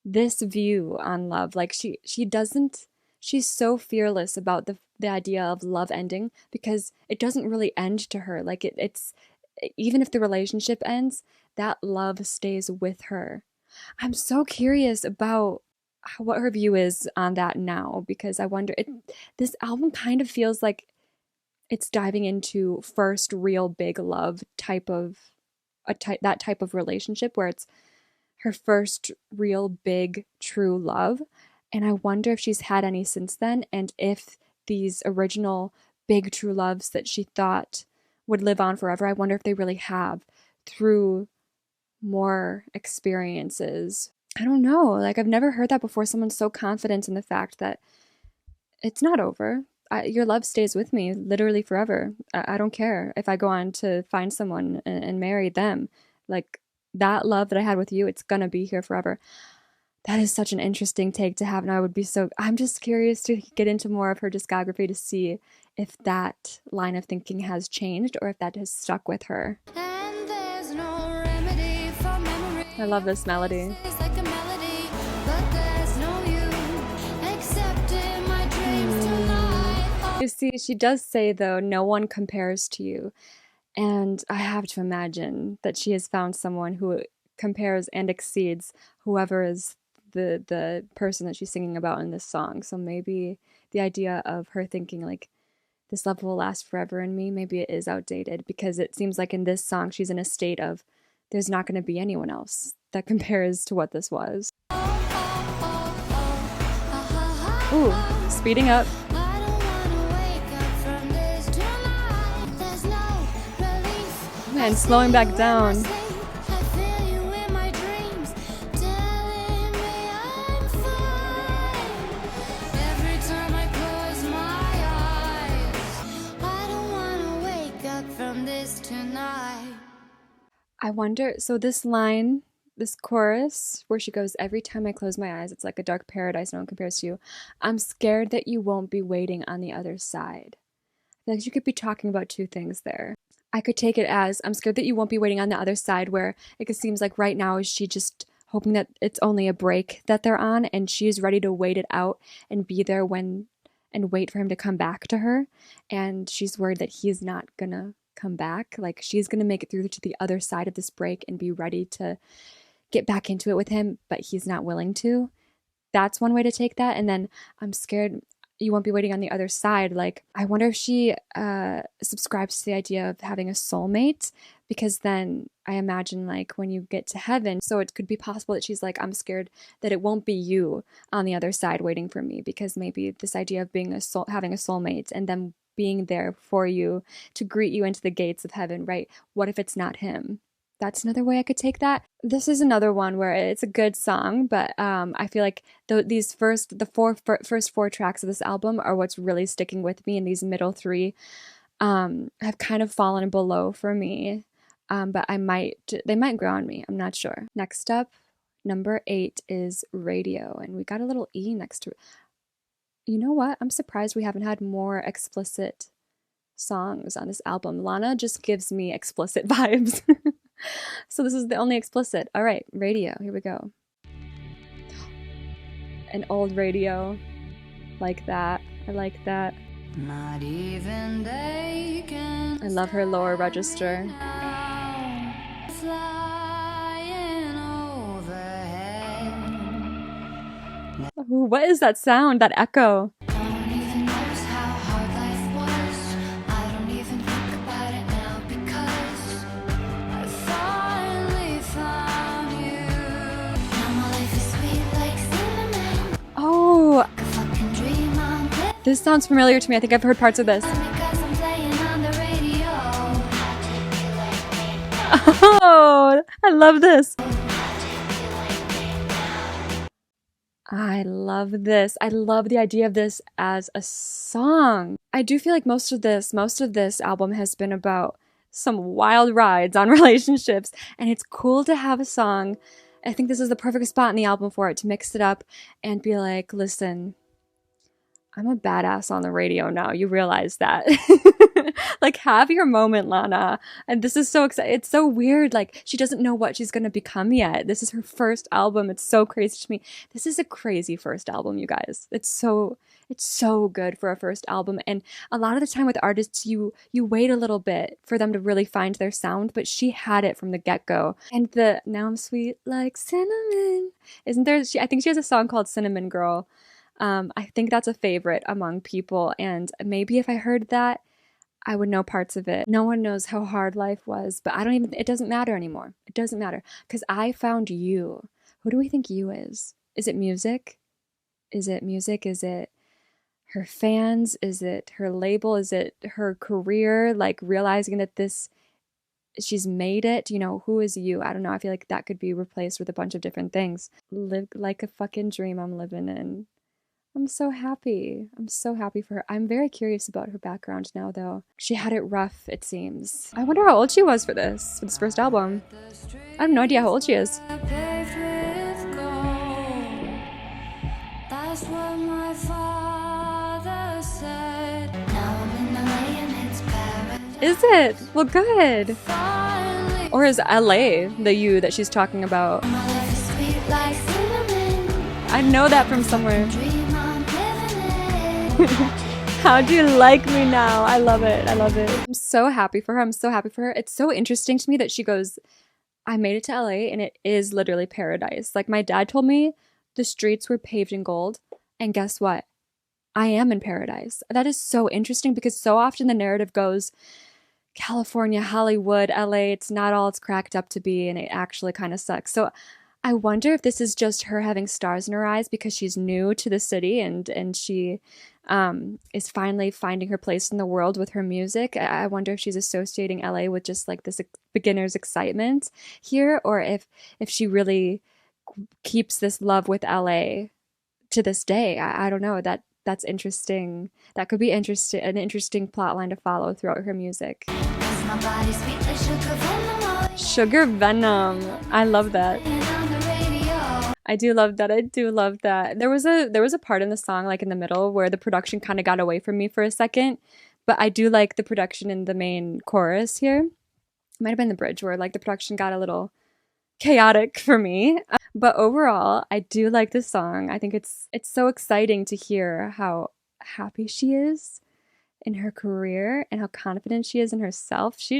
this view on love. Like she doesn't, she's so fearless about the idea of love ending because it doesn't really end to her. Like it's even if the relationship ends, that love stays with her. I'm so curious about what her view is on that now because I wonder this album kind of feels like it's diving into first real big love type of that type of relationship where it's her first real big true love. And I wonder if she's had any since then and if these original big true loves that she thought would live on forever, I wonder if they really have through more experiences. I don't know. Like I've never heard that before. Someone's so confident in the fact that it's not over. Your love stays with me literally forever. I don't care if I go on to find someone and marry them. Like that love that I had with you, it's gonna be here forever. That is such an interesting take to have, and I'm just curious to get into more of her discography to see if that line of thinking has changed or if that has stuck with her. And there's no remedy for memory. I love this melody. It's like a melody, but there's no you except in my dreams tonight. You see, she does say, though, no one compares to you. And I have to imagine that she has found someone who compares and exceeds whoever is the person that she's singing about in this song. So maybe the idea of her thinking like this love will last forever in me, maybe it is outdated because it seems like in this song she's in a state of there's not going to be anyone else that compares to what this was. Ooh, speeding up. I don't wanna wake up from this tonight. There's no relief. Man, slowing back down. I feel you in my dreams, telling me I'm fine. Every time I close my eyes, I don't wanna wake up from this tonight. I wonder, so this line, this chorus where she goes, every time I close my eyes, it's like a dark paradise, no one compares to you. I'm scared that you won't be waiting on the other side. Like you could be talking about two things there. I could take it as I'm scared that you won't be waiting on the other side where it seems like right now is she just hoping that it's only a break that they're on, and she's ready to wait it out and be there when and wait for him to come back to her. And she's worried that he's not gonna come back. Like, she's gonna make it through to the other side of this break and be ready to get back into it with him, but he's not willing to. That's one way to take that. And then I'm scared you won't be waiting on the other side. Like, I wonder if she subscribes to the idea of having a soulmate, because then I imagine, like, when you get to heaven, so it could be possible that she's like, I'm scared that it won't be you on the other side waiting for me, because maybe this idea of being having a soulmate and them being there for you to greet you into the gates of heaven, right? What if it's not him? That's another way I could take that. This is another one where it's a good song, but I feel like the first four tracks of this album are what's really sticking with me, and these middle three have kind of fallen below for me. But they might grow on me. I'm not sure. Next up, number 8 is Radio, and we got a little E next to it. You know what? I'm surprised we haven't had more explicit songs on this album. Lana just gives me explicit vibes. So this is the only explicit. All right, Radio. Here we go. An old radio. Like that. I like that. Not even they can. I love her lower register. Flying overhead. Ooh, what is that sound? That echo. I don't even notice how hard life was. I don't even think about it now because I finally found you. Now my life is sweet like cinnamon. Oh, Like a fucking dream I'm living this sounds familiar to me. I think I've heard parts of this. because I'm playing on the radio. Oh, I love this. I love this. I love the idea of this as a song. I do feel like most of this album has been about some wild rides on relationships, and it's cool to have a song. I think this is the perfect spot in the album for it, to mix it up and be like, listen, I'm a badass on the radio now. You realize that. Like, have your moment, Lana. And this is so exciting. It's so weird. Like, she doesn't know what she's going to become yet. This is her first album. It's so crazy to me. This is a crazy first album, you guys. It's so good for a first album. And a lot of the time with artists, you wait a little bit for them to really find their sound, but she had it from the get-go. And the Now I'm Sweet Like Cinnamon. Isn't there? I think she has a song called Cinnamon Girl. I think that's a favorite among people, and maybe if I heard that, I would know parts of it. No one knows how hard life was, but it doesn't matter anymore. It doesn't matter, because I found you. Who do we think you is? Is it music? Is it music? Is it her fans? Is it her label? Is it her career? Like, realizing that she's made it, who is you? I don't know. I feel like that could be replaced with a bunch of different things. Live like a fucking dream I'm living in. I'm so happy. I'm so happy for her. I'm very curious about her background now, though. She had it rough, it seems. I wonder how old she was for this first album. I have no idea how old she is. Paved with gold. That's what my father said. Now I'm in LA and it's paradise. Is it? Well, good. Finally, Or is LA the you that she's talking about? my life is sweet like cinnamon. I know that from somewhere. Dream I'm living it. How do you like me now? I love it. I love it. I'm so happy for her. I'm so happy for her. It's so interesting to me that she goes, I made it to LA and it is literally paradise. Like, my dad told me the streets were paved in gold. And guess what? I am in paradise. That is so interesting, because so often the narrative goes, California, Hollywood, LA, it's not all it's cracked up to be, and it actually kind of sucks. So I wonder if this is just her having stars in her eyes because she's new to the city, and she is finally finding her place in the world with her music. I wonder if she's associating LA with just like this beginner's excitement here, or if she really keeps this love with LA to this day. I don't know. That's interesting. That could be an interesting plot line to follow throughout her music. Cause my body's sweet like sugar venom. Sugar Venom. I love that. Playing on the radio. I do love that. I do love that. There was a part in the song, like in the middle, where the production kind of got away from me for a second, but I do like the production in the main chorus here. It might have been the bridge where like the production got a little chaotic for me. But overall, I do like this song. I think it's so exciting to hear how happy she is in her career and how confident she is in herself. I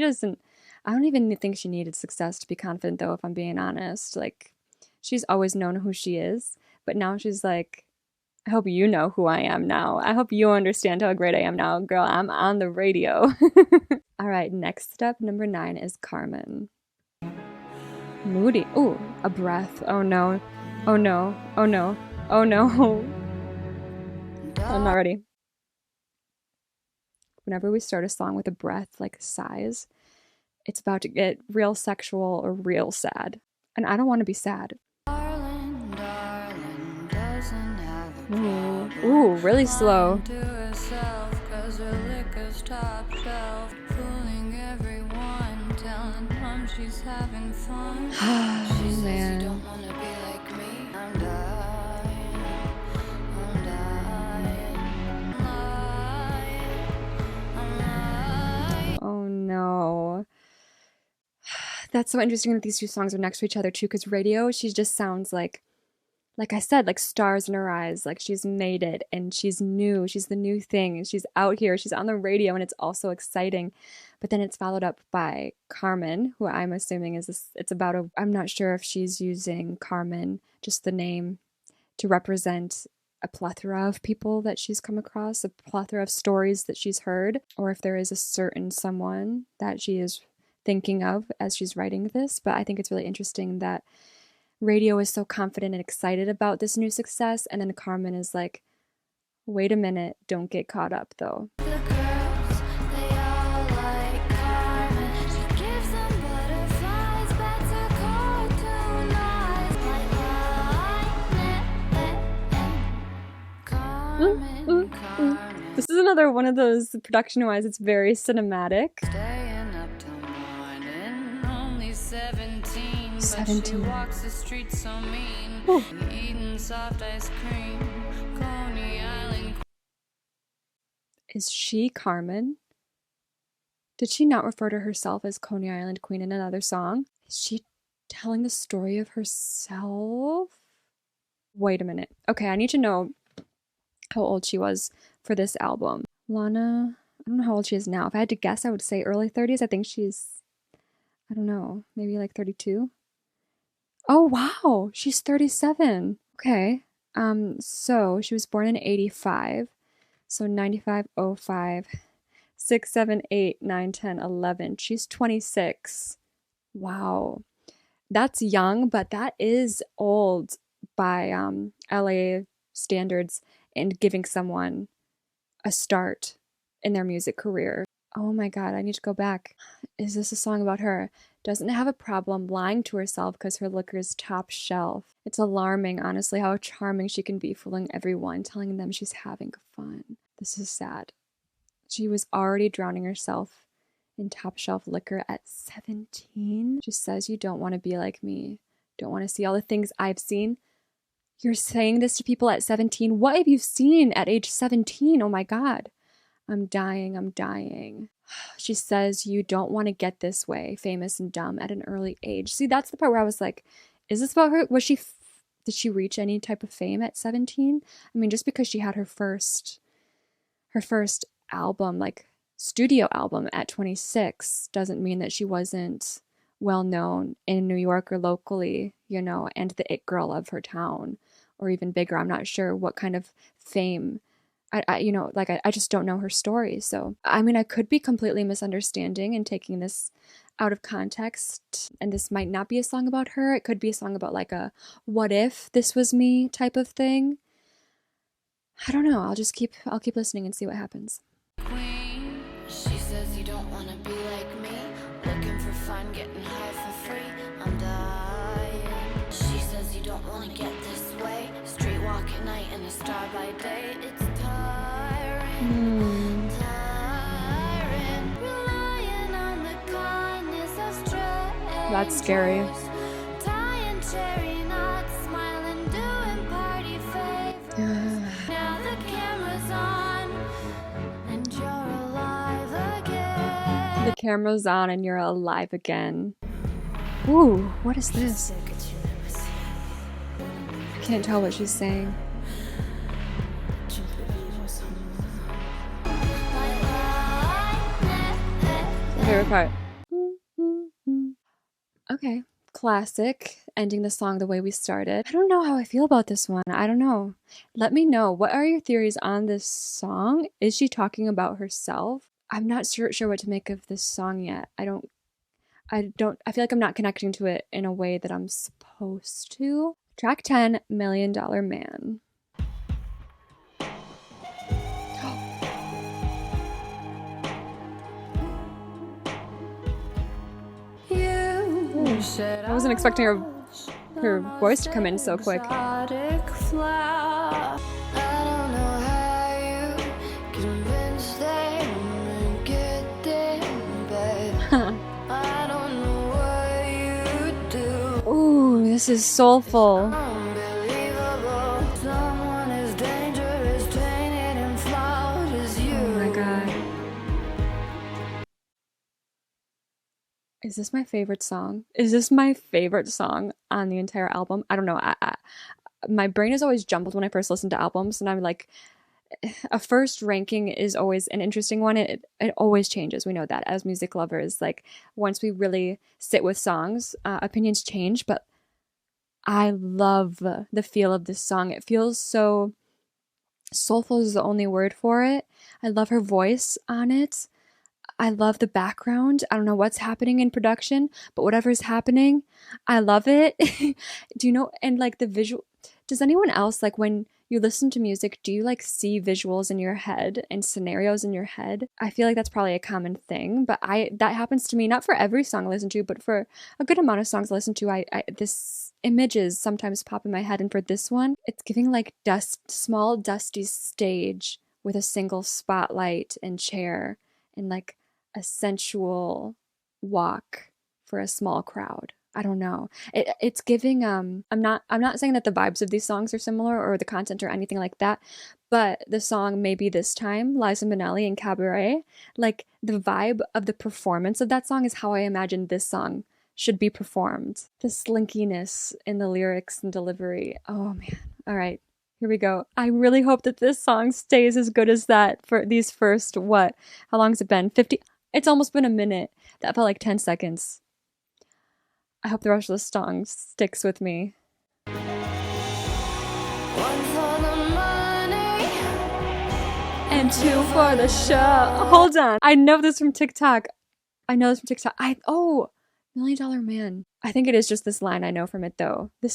don't even think she needed success to be confident though, if I'm being honest. Like, she's always known who she is, but now she's like, I hope you know who I am now. I hope you understand how great I am now. Girl, I'm on the radio. All right, next up, number 9 is Carmen. Moody. Ooh, a breath. Oh no. Oh no. Oh no. Oh no. I'm not ready. Whenever we start a song with a breath, like sighs, it's about to get real sexual or real sad. And I don't want to be sad. Ooh, really slow. Oh, man. Oh, no. That's so interesting that these two songs are next to each other, too, because Radio, she just sounds like I said, like stars in her eyes, like she's made it and she's new, she's the new thing, and she's out here, she's on the radio, and it's also exciting. But then it's followed up by Carmen, who I'm assuming it's about I'm not sure if she's using Carmen, just the name, to represent a plethora of people that she's come across, a plethora of stories that she's heard, or if there is a certain someone that she is thinking of as she's writing this. But I think it's really interesting that Radio is so confident and excited about this new success, and then Carmen is like, wait a minute, don't get caught up though. The girls, they all like Carmen. She gives them butterflies, bats are cartoon eyes. Like Carmen, Carmen. This is another one of those, production-wise, it's very cinematic. Staying up till morning, only 17. 17. She walks the streets so mean. Eating soft ice cream, Coney Island. Is she Carmen? Did she not refer to herself as Coney Island Queen in another song? Is she telling the story of herself? Wait a minute. Okay, I need to know how old she was for this album. Lana, I don't know how old she is now. If I had to guess, I would say early 30s. I think she's, I don't know, maybe like 32. Oh, wow. She's 37. Okay. So she was born in 85. So 95, 05, 6, 7, 8, 9, 10, 11. She's 26. Wow. That's young, but that is old by LA standards, and giving someone a start in their music career. Oh my God, I need to go back. Is this a song about her? Doesn't have a problem lying to herself because her liquor is top shelf. It's alarming, honestly, how charming she can be, fooling everyone, telling them she's having fun. This is sad. She was already drowning herself in top shelf liquor at 17. She says, you don't want to be like me. Don't want to see all the things I've seen. You're saying this to people at 17? What have you seen at age 17? Oh my God. I'm dying, I'm dying. She says, you don't want to get this way, famous and dumb at an early age. See, that's the part where I was like, is this about her? Did she reach any type of fame at 17? I mean, just because she had her first album, like studio album at 26, doesn't mean that she wasn't well known in New York or locally, you know, and the it girl of her town, or even bigger. I'm not sure what kind of fame. I just don't know her story. So, I mean, I could be completely misunderstanding and taking this out of context, and this might not be a song about her. It could be a song about like a what if this was me type of thing. I don't know. I'll keep listening and see what happens. Queen, she says you don't want to be like me, looking for fun, getting high for free. I'm dying. She says you don't want to get this way, street walk at night and a star by day. It's tiring, tiring, relying on the kindness of strangers. That's scary. Tying cherry knots, smiling, doing party favors. Now the camera's on, and you're alive again. The camera's on and you're alive again. Ooh, what is this? Can't tell what she's saying. Favorite part. Okay. Classic. Ending the song the way we started. I don't know how I feel about this one. I don't know. Let me know. What are your theories on this song? Is she talking about herself? I'm not sure what to make of this song yet. I feel like I'm not connecting to it in a way that I'm supposed to. Track 10, $1 Million Man. I wasn't expecting her voice to come in so quick. Ooh, this is soulful. Oh my god. Is this my favorite song? Is this my favorite song on the entire album? I don't know. My brain is always jumbled when I first listen to albums, and I'm like, a first ranking is always an interesting one. It always changes. We know that as music lovers. Like, once we really sit with songs, opinions change, but I love the feel of this song. It feels so soulful is the only word for it. I love her voice on it. I love the background. I don't know what's happening in production, but whatever's happening, I love it. Do you know, and like the visual, does anyone else, like when you listen to music, do you like see visuals in your head and scenarios in your head? I feel like that's probably a common thing, but that happens to me, not for every song I listen to, but for a good amount of songs I listen to, this images sometimes pop in my head, and for this one, it's giving like small dusty stage with a single spotlight and chair and like a sensual walk for a small crowd. I don't know. It's giving I'm not saying that the vibes of these songs are similar or the content or anything like that, but the song Maybe This Time, Liza Minnelli and Cabaret, like the vibe of the performance of that song is how I imagine this song should be performed. The slinkiness in the lyrics and delivery. Oh man. All right. Here we go. I really hope that this song stays as good as that for these first, what? How long has it been? 50? It's almost been a minute. That felt like 10 seconds. I hope the rest of the song sticks with me. One for the money And 2 for the show. Hold on. I know this from TikTok. Oh, $1 Million Man. I think it is just this line I know from it though. Do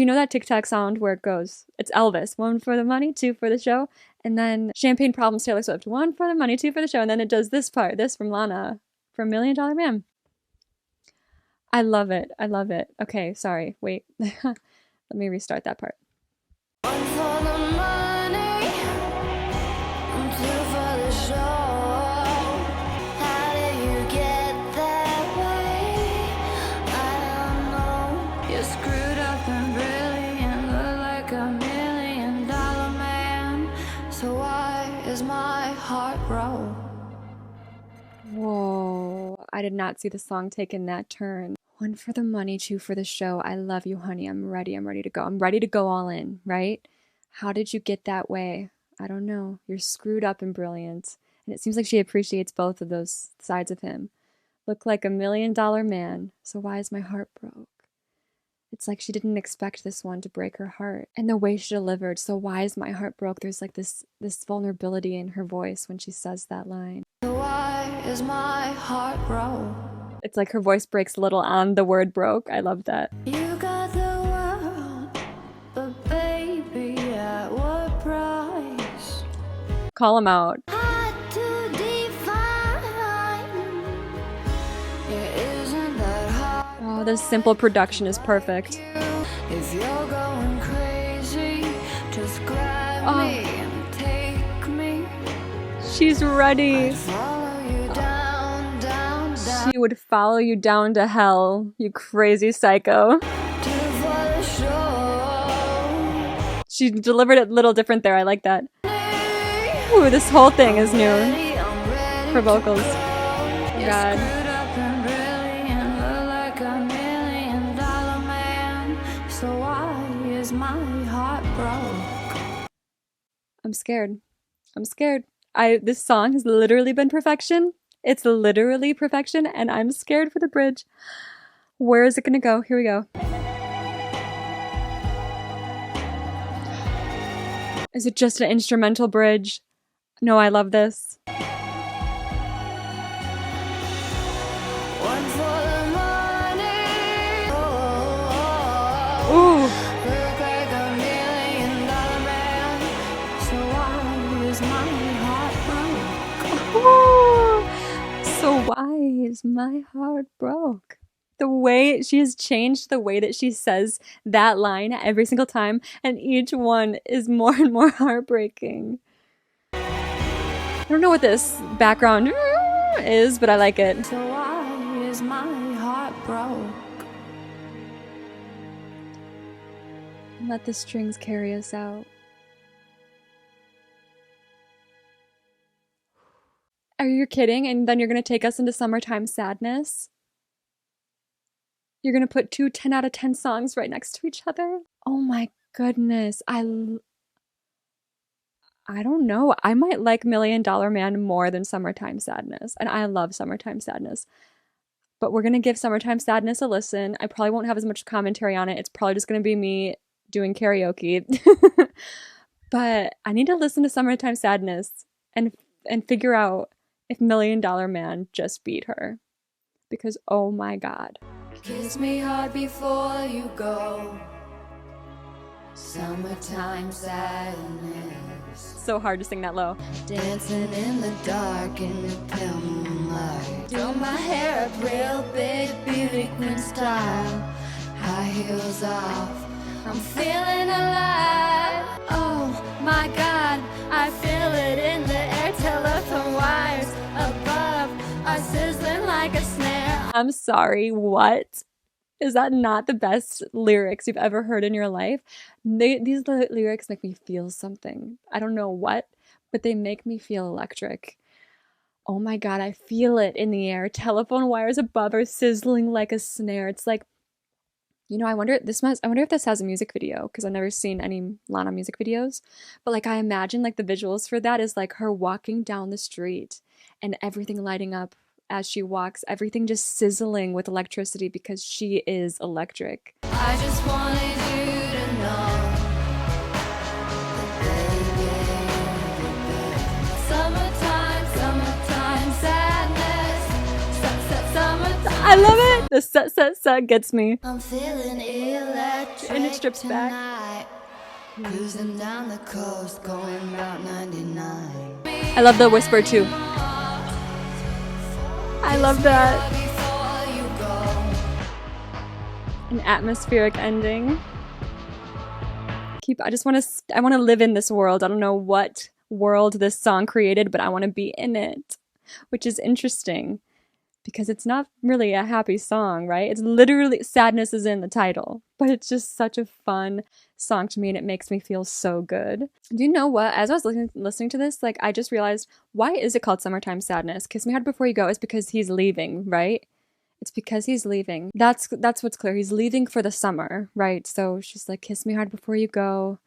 you know that TikTok sound where it goes? It's Elvis. 1 for the money, 2 for the show. And then Champagne Problems, Taylor Swift. 1 for the money, 2 for the show. And then it does this part, this from Lana, from $1 Million Man. I love it. I love it. Okay, sorry. Wait. Let me restart that part. One for the money and 2 for the show. How did you get that way? I don't know. You're screwed up and brilliant, look like $1 million man. So why is my heart broke? Whoa. I did not see the song taking that turn. 1 for the money, 2 for the show. I love you, honey. I'm ready to go. I'm ready to go all in, right? How did you get that way? I don't know. You're screwed up and brilliant. And it seems like she appreciates both of those sides of him. Look like $1 million man. So why is my heart broke? It's like she didn't expect this one to break her heart. And the way she delivered, so why is my heart broke? There's like this vulnerability in her voice when she says that line. So why is my heart broke? It's like her voice breaks a little on the word broke. I love that. You got the world, but baby, at what price? Call him out. Hard to define. Yeah, isn't that hard? Oh, this simple production is perfect. If you're going crazy, just grab me and take me. She's ready. Follow you down, down, down. She would follow you down to hell, you crazy psycho. To the show. She delivered it a little different there. I like that. Ooh, this whole thing is new. Her vocals. Oh God. I'm scared. I'm scared. This song has literally been perfection. It's literally perfection, and I'm scared for the bridge. Where is it gonna go? Here we go. Is it just an instrumental bridge? No, I love this. One for the money. Ooh. Look like $1 million man. So why is my heart broke? Ooh. So why is my heart broke? The way she has changed the way that she says that line every single time, and each one is more and more heartbreaking. I don't know what this background is, but I like it. So why is my heart broke? Let the strings carry us out. Are you kidding? And then you're going to take us into summertime sadness? You're going to put two 10 out of 10 songs right next to each other? Oh my goodness. I don't know. I might like $1 Million Man more than Summertime Sadness. And I love Summertime Sadness. But we're going to give Summertime Sadness a listen. I probably won't have as much commentary on it. It's probably just going to be me doing karaoke. But I need to listen to Summertime Sadness and figure out if $1 Million Man just beat her. Because oh my God. Kiss me hard before you go. Summertime sadness. So hard to sing that low. Dancing in the dark in the pale moonlight. Do my hair up real big, beauty queen style. High heels off, I'm feeling alive. Oh my God, I feel it in the air. Telephone wires above are sizzling like a snare. I'm sorry, what? Is that not the best lyrics you've ever heard in your life? These lyrics make me feel something. I don't know what, but they make me feel electric. Oh my God, I feel it in the air. Telephone wires above are sizzling like a snare. It's like, you know, I wonder if this has a music video, because I've never seen any Lana music videos. But like, I imagine like the visuals for that is like her walking down the street and everything lighting up as she walks, everything just sizzling with electricity because she is electric. I just wanted you to know that summertime sadness. Summertime. I love it! The set gets me. I'm feeling electric And it strips back. tonight. Cruising down the coast, going about 99. I love the whisper too. I love that. Before you go. An atmospheric ending. I want to live in this world. I don't know what world this song created, but I want to be in it, which is interesting because it's not really a happy song, right? It's literally, sadness is in the title, but it's just such a fun song to me and it makes me feel so good. Do you know what? As I was listening to this, like I just realized, why is it called Summertime Sadness? Kiss Me Hard Before You Go is because he's leaving, right? It's because he's leaving. That's what's clear. He's leaving for the summer, right? So she's like, kiss me hard before you go.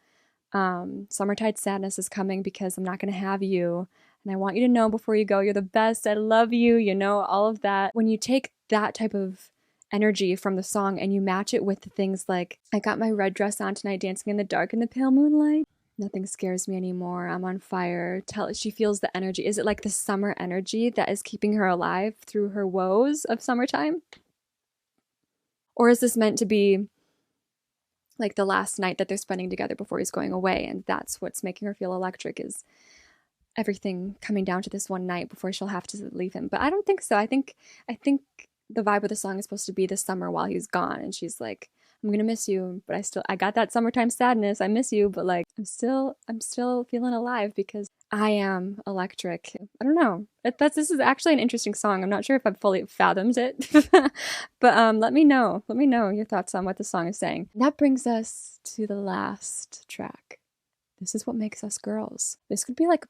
Summertime sadness is coming because I'm not going to have you. And I want you to know before you go, you're the best. I love you. You know, all of that. When you take that type of energy from the song and you match it with the things like, I got my red dress on tonight, dancing in the dark in the pale moonlight. Nothing scares me anymore. I'm on fire. She feels the energy. Is it like the summer energy that is keeping her alive through her woes of summertime? Or is this meant to be like the last night that they're spending together before he's going away? And that's what's making her feel electric, is everything coming down to this one night before she'll have to leave him. But I don't think so. I think the vibe of the song is supposed to be the summer while he's gone. And she's like, I'm gonna miss you, but I got that summertime sadness. I miss you, but like I'm still feeling alive because I am electric. I don't know. This is actually an interesting song. I'm not sure if I've fully fathomed it, but let me know your thoughts on what the song is saying. And that brings us to the last track. This is what makes us girls. This could be like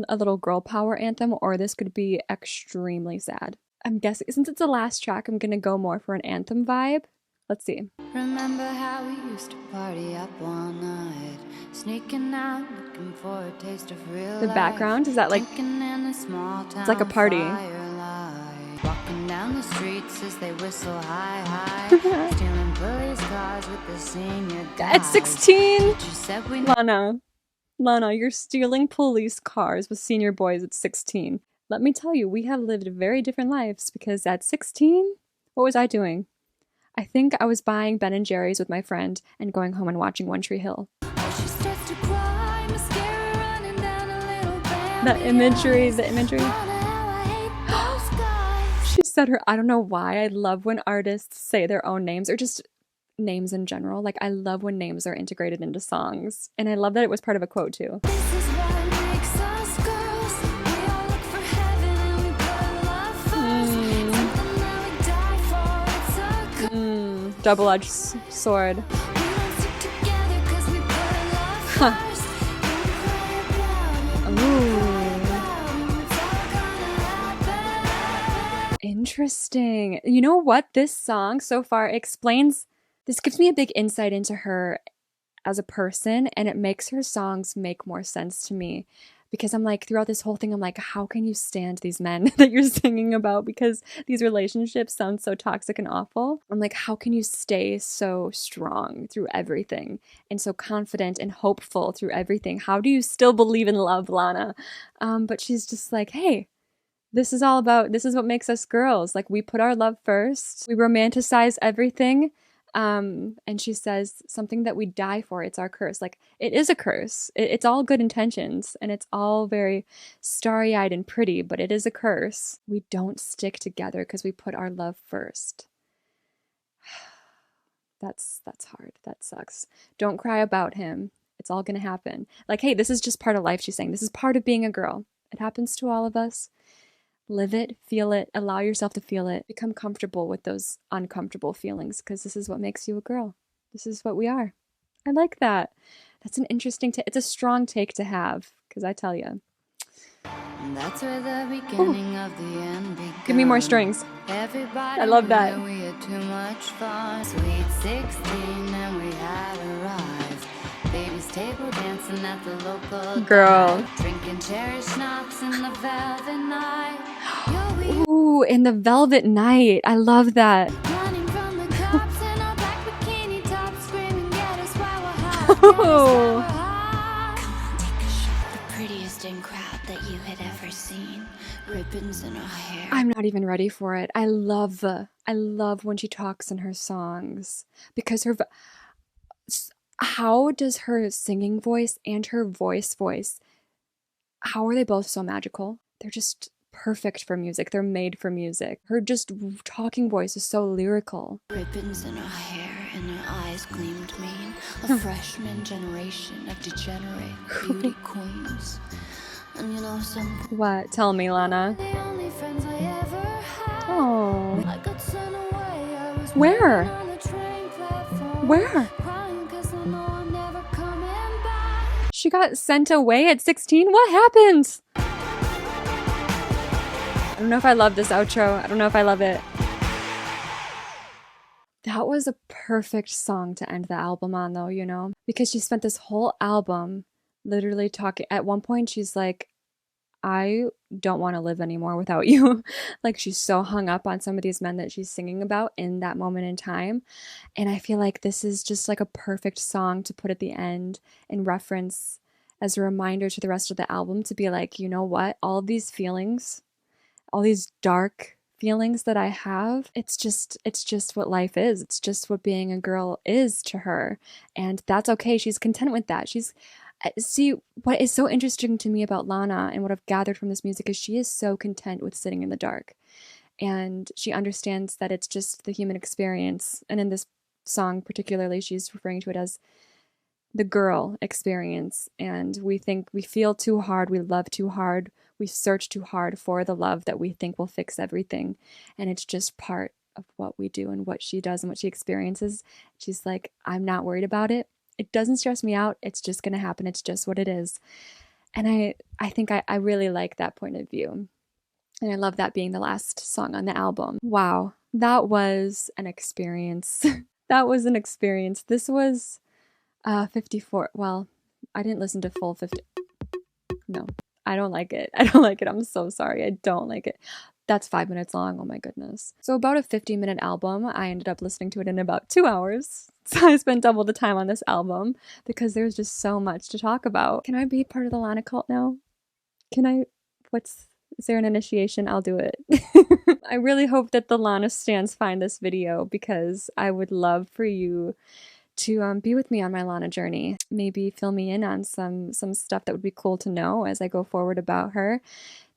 a little girl power anthem, or this could be extremely sad. I'm guessing since it's the last track, I'm gonna go more for an anthem vibe. Let's see. Remember how we used to party up all night, sneaking out, looking for a taste of real The life. background, is that like, Drinking in a small town it's like a party. firelight. Walking down the streets as they whistle high, high. Stealing police cars with the senior guys. At 16? Teacher said we Lana, you're stealing police cars with senior boys at 16. Let me tell you, we have lived very different lives because at 16, what was I doing? I think I was buying Ben & Jerry's with my friend and going home and watching One Tree Hill. She starts to cry, mascara running down a little band. The imagery. She She said I don't know why, I love when artists say their own names or just names in general. Like, I love when names are integrated into songs. And I love that it was part of a quote too. This is what makes us girls. We all look for heaven and we put love first. Something that we die for. It's a good. Double-edged sword. We won't stick together 'cause we put love first. Don't cry about it. It's all gonna happen. Interesting. You know what? This song so far explains, this gives me a big insight into her as a person, and it makes her songs make more sense to me. Because I'm like, throughout this whole thing, I'm like, how can you stand these men that you're singing about? Because these relationships sound so toxic and awful. I'm like, how can you stay so strong through everything and so confident and hopeful through everything? How do you still believe in love, Lana? But she's just like, hey, this is what makes us girls. Like, we put our love first. We romanticize everything. And she says something that we die for. It's our curse. Like, it is a curse. It's all good intentions and it's all very starry-eyed and pretty, but it is a curse. We don't stick together because we put our love first. That's hard. That sucks. Don't cry about him. It's all gonna happen. Like, hey, this is just part of life, she's saying. This is part of being a girl. It happens to all of us. Live it, feel it, allow yourself to feel it. Become comfortable with those uncomfortable feelings because this is what makes you a girl. This is what we are. I like that. That's an interesting it's a strong take to have, because I tell you. And that's where the beginning of the end began. Give me more strings. Everybody I love that. knew we had too much fun. Sweet 16 and we had arrived. Baby's table dancing at the local Girl. dive. Drinking cherry schnapps in the velvet night. Yo, we Ooh, in the velvet night. I love that. running from the cops in our black bikini tops, screaming, get us while we're high. Oh. Come on, take a shot. The prettiest in crowd that you had ever seen. Ribbons in her hair. I'm not even ready for it. I love when she talks in her songs because how does her singing voice and her voice, how are they both so magical? They're just perfect for music. They're made for music. Her just talking voice is so lyrical. Ribbons in her hair and her eyes gleamed mean. A freshman generation of degenerate beauty queens. And you know something? What? Tell me, Lana. The only friends I ever had. Oh. I got sent away. I was Where? waiting on the train platform. Where? Crying 'cause I know I'm never coming back. She got sent away at 16? What happened? I don't know if I love this outro. I don't know if I love it. That was a perfect song to end the album on, though, you know? Because she spent this whole album literally talking. At one point, she's like, I don't want to live anymore without you. Like, she's so hung up on some of these men that she's singing about in that moment in time. And I feel like this is just like a perfect song to put at the end in reference as a reminder to the rest of the album to be like, you know what? All of these feelings, all these dark feelings that I have, it's just what life is. It's just what being a girl is to her. And that's okay. She's content with that. See, what is so interesting to me about Lana and what I've gathered from this music is she is so content with sitting in the dark. And she understands that it's just the human experience. And in this song particularly, she's referring to it as the girl experience. And we feel too hard, we love too hard, we search too hard for the love that we think will fix everything. And it's just part of what we do and what she does and what she experiences. She's like, I'm not worried about it. It doesn't stress me out. It's just going to happen. It's just what it is. And I think I really like that point of view. And I love that being the last song on the album. Wow, that was an experience. That was an experience. This was 54. Well, I didn't listen to full 50. No, I don't like it. I don't like it. I'm so sorry. I don't like it. That's 5 minutes long. Oh my goodness. So about a 50-minute album. I ended up listening to it in about 2 hours. So I spent double the time on this album because there's just so much to talk about. Can I be part of the Lana cult now? Can I? Is there an initiation? I'll do it. I really hope that the Lana stans find this video because I would love for you to be with me on my Lana journey. Maybe fill me in on some stuff that would be cool to know as I go forward about her,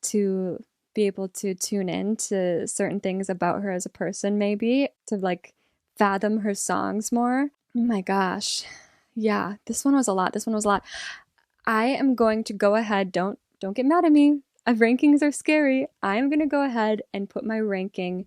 to be able to tune in to certain things about her as a person, maybe to like fathom her songs more. Oh my gosh. Yeah, this one was a lot. This one was a lot. I am going to go ahead. Don't get mad at me. Rankings are scary. I'm going to go ahead and put my ranking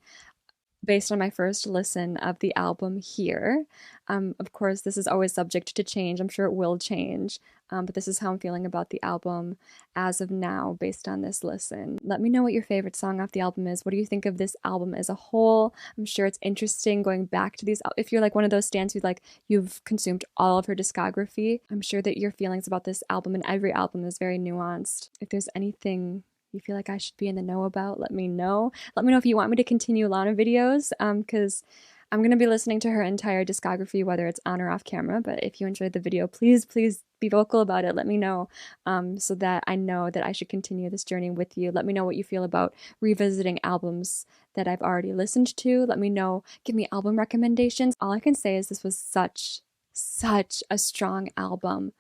based on my first listen of the album here. Of course, this is always subject to change. I'm sure it will change, but this is how I'm feeling about the album as of now based on this listen. Let me know what your favorite song off the album is. What do you think of this album as a whole? I'm sure it's interesting going back to these. If you're like one of those stans who like you've consumed all of her discography, I'm sure that your feelings about this album and every album is very nuanced. If there's anything you feel like I should be in the know about, let me know. Let me know if you want me to continue Lana videos, because I'm going to be listening to her entire discography, whether it's on or off camera. But if you enjoyed the video, please be vocal about it. Let me know, so that I know that I should continue this journey with you. Let me know what you feel about revisiting albums that I've already listened to. Let me know, give me album recommendations. All I can say is this was such a strong album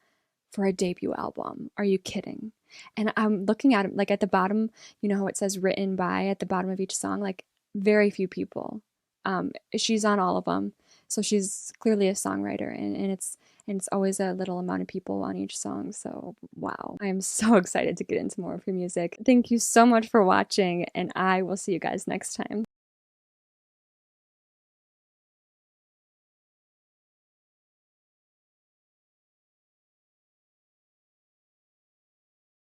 for a debut album. Are you kidding? And I'm looking at it, like at the bottom, you know how it says written by at the bottom of each song, like very few people. She's on all of them. So she's clearly a songwriter, and it's always a little amount of people on each song. So wow, I am so excited to get into more of her music. Thank you so much for watching, and I will see you guys next time.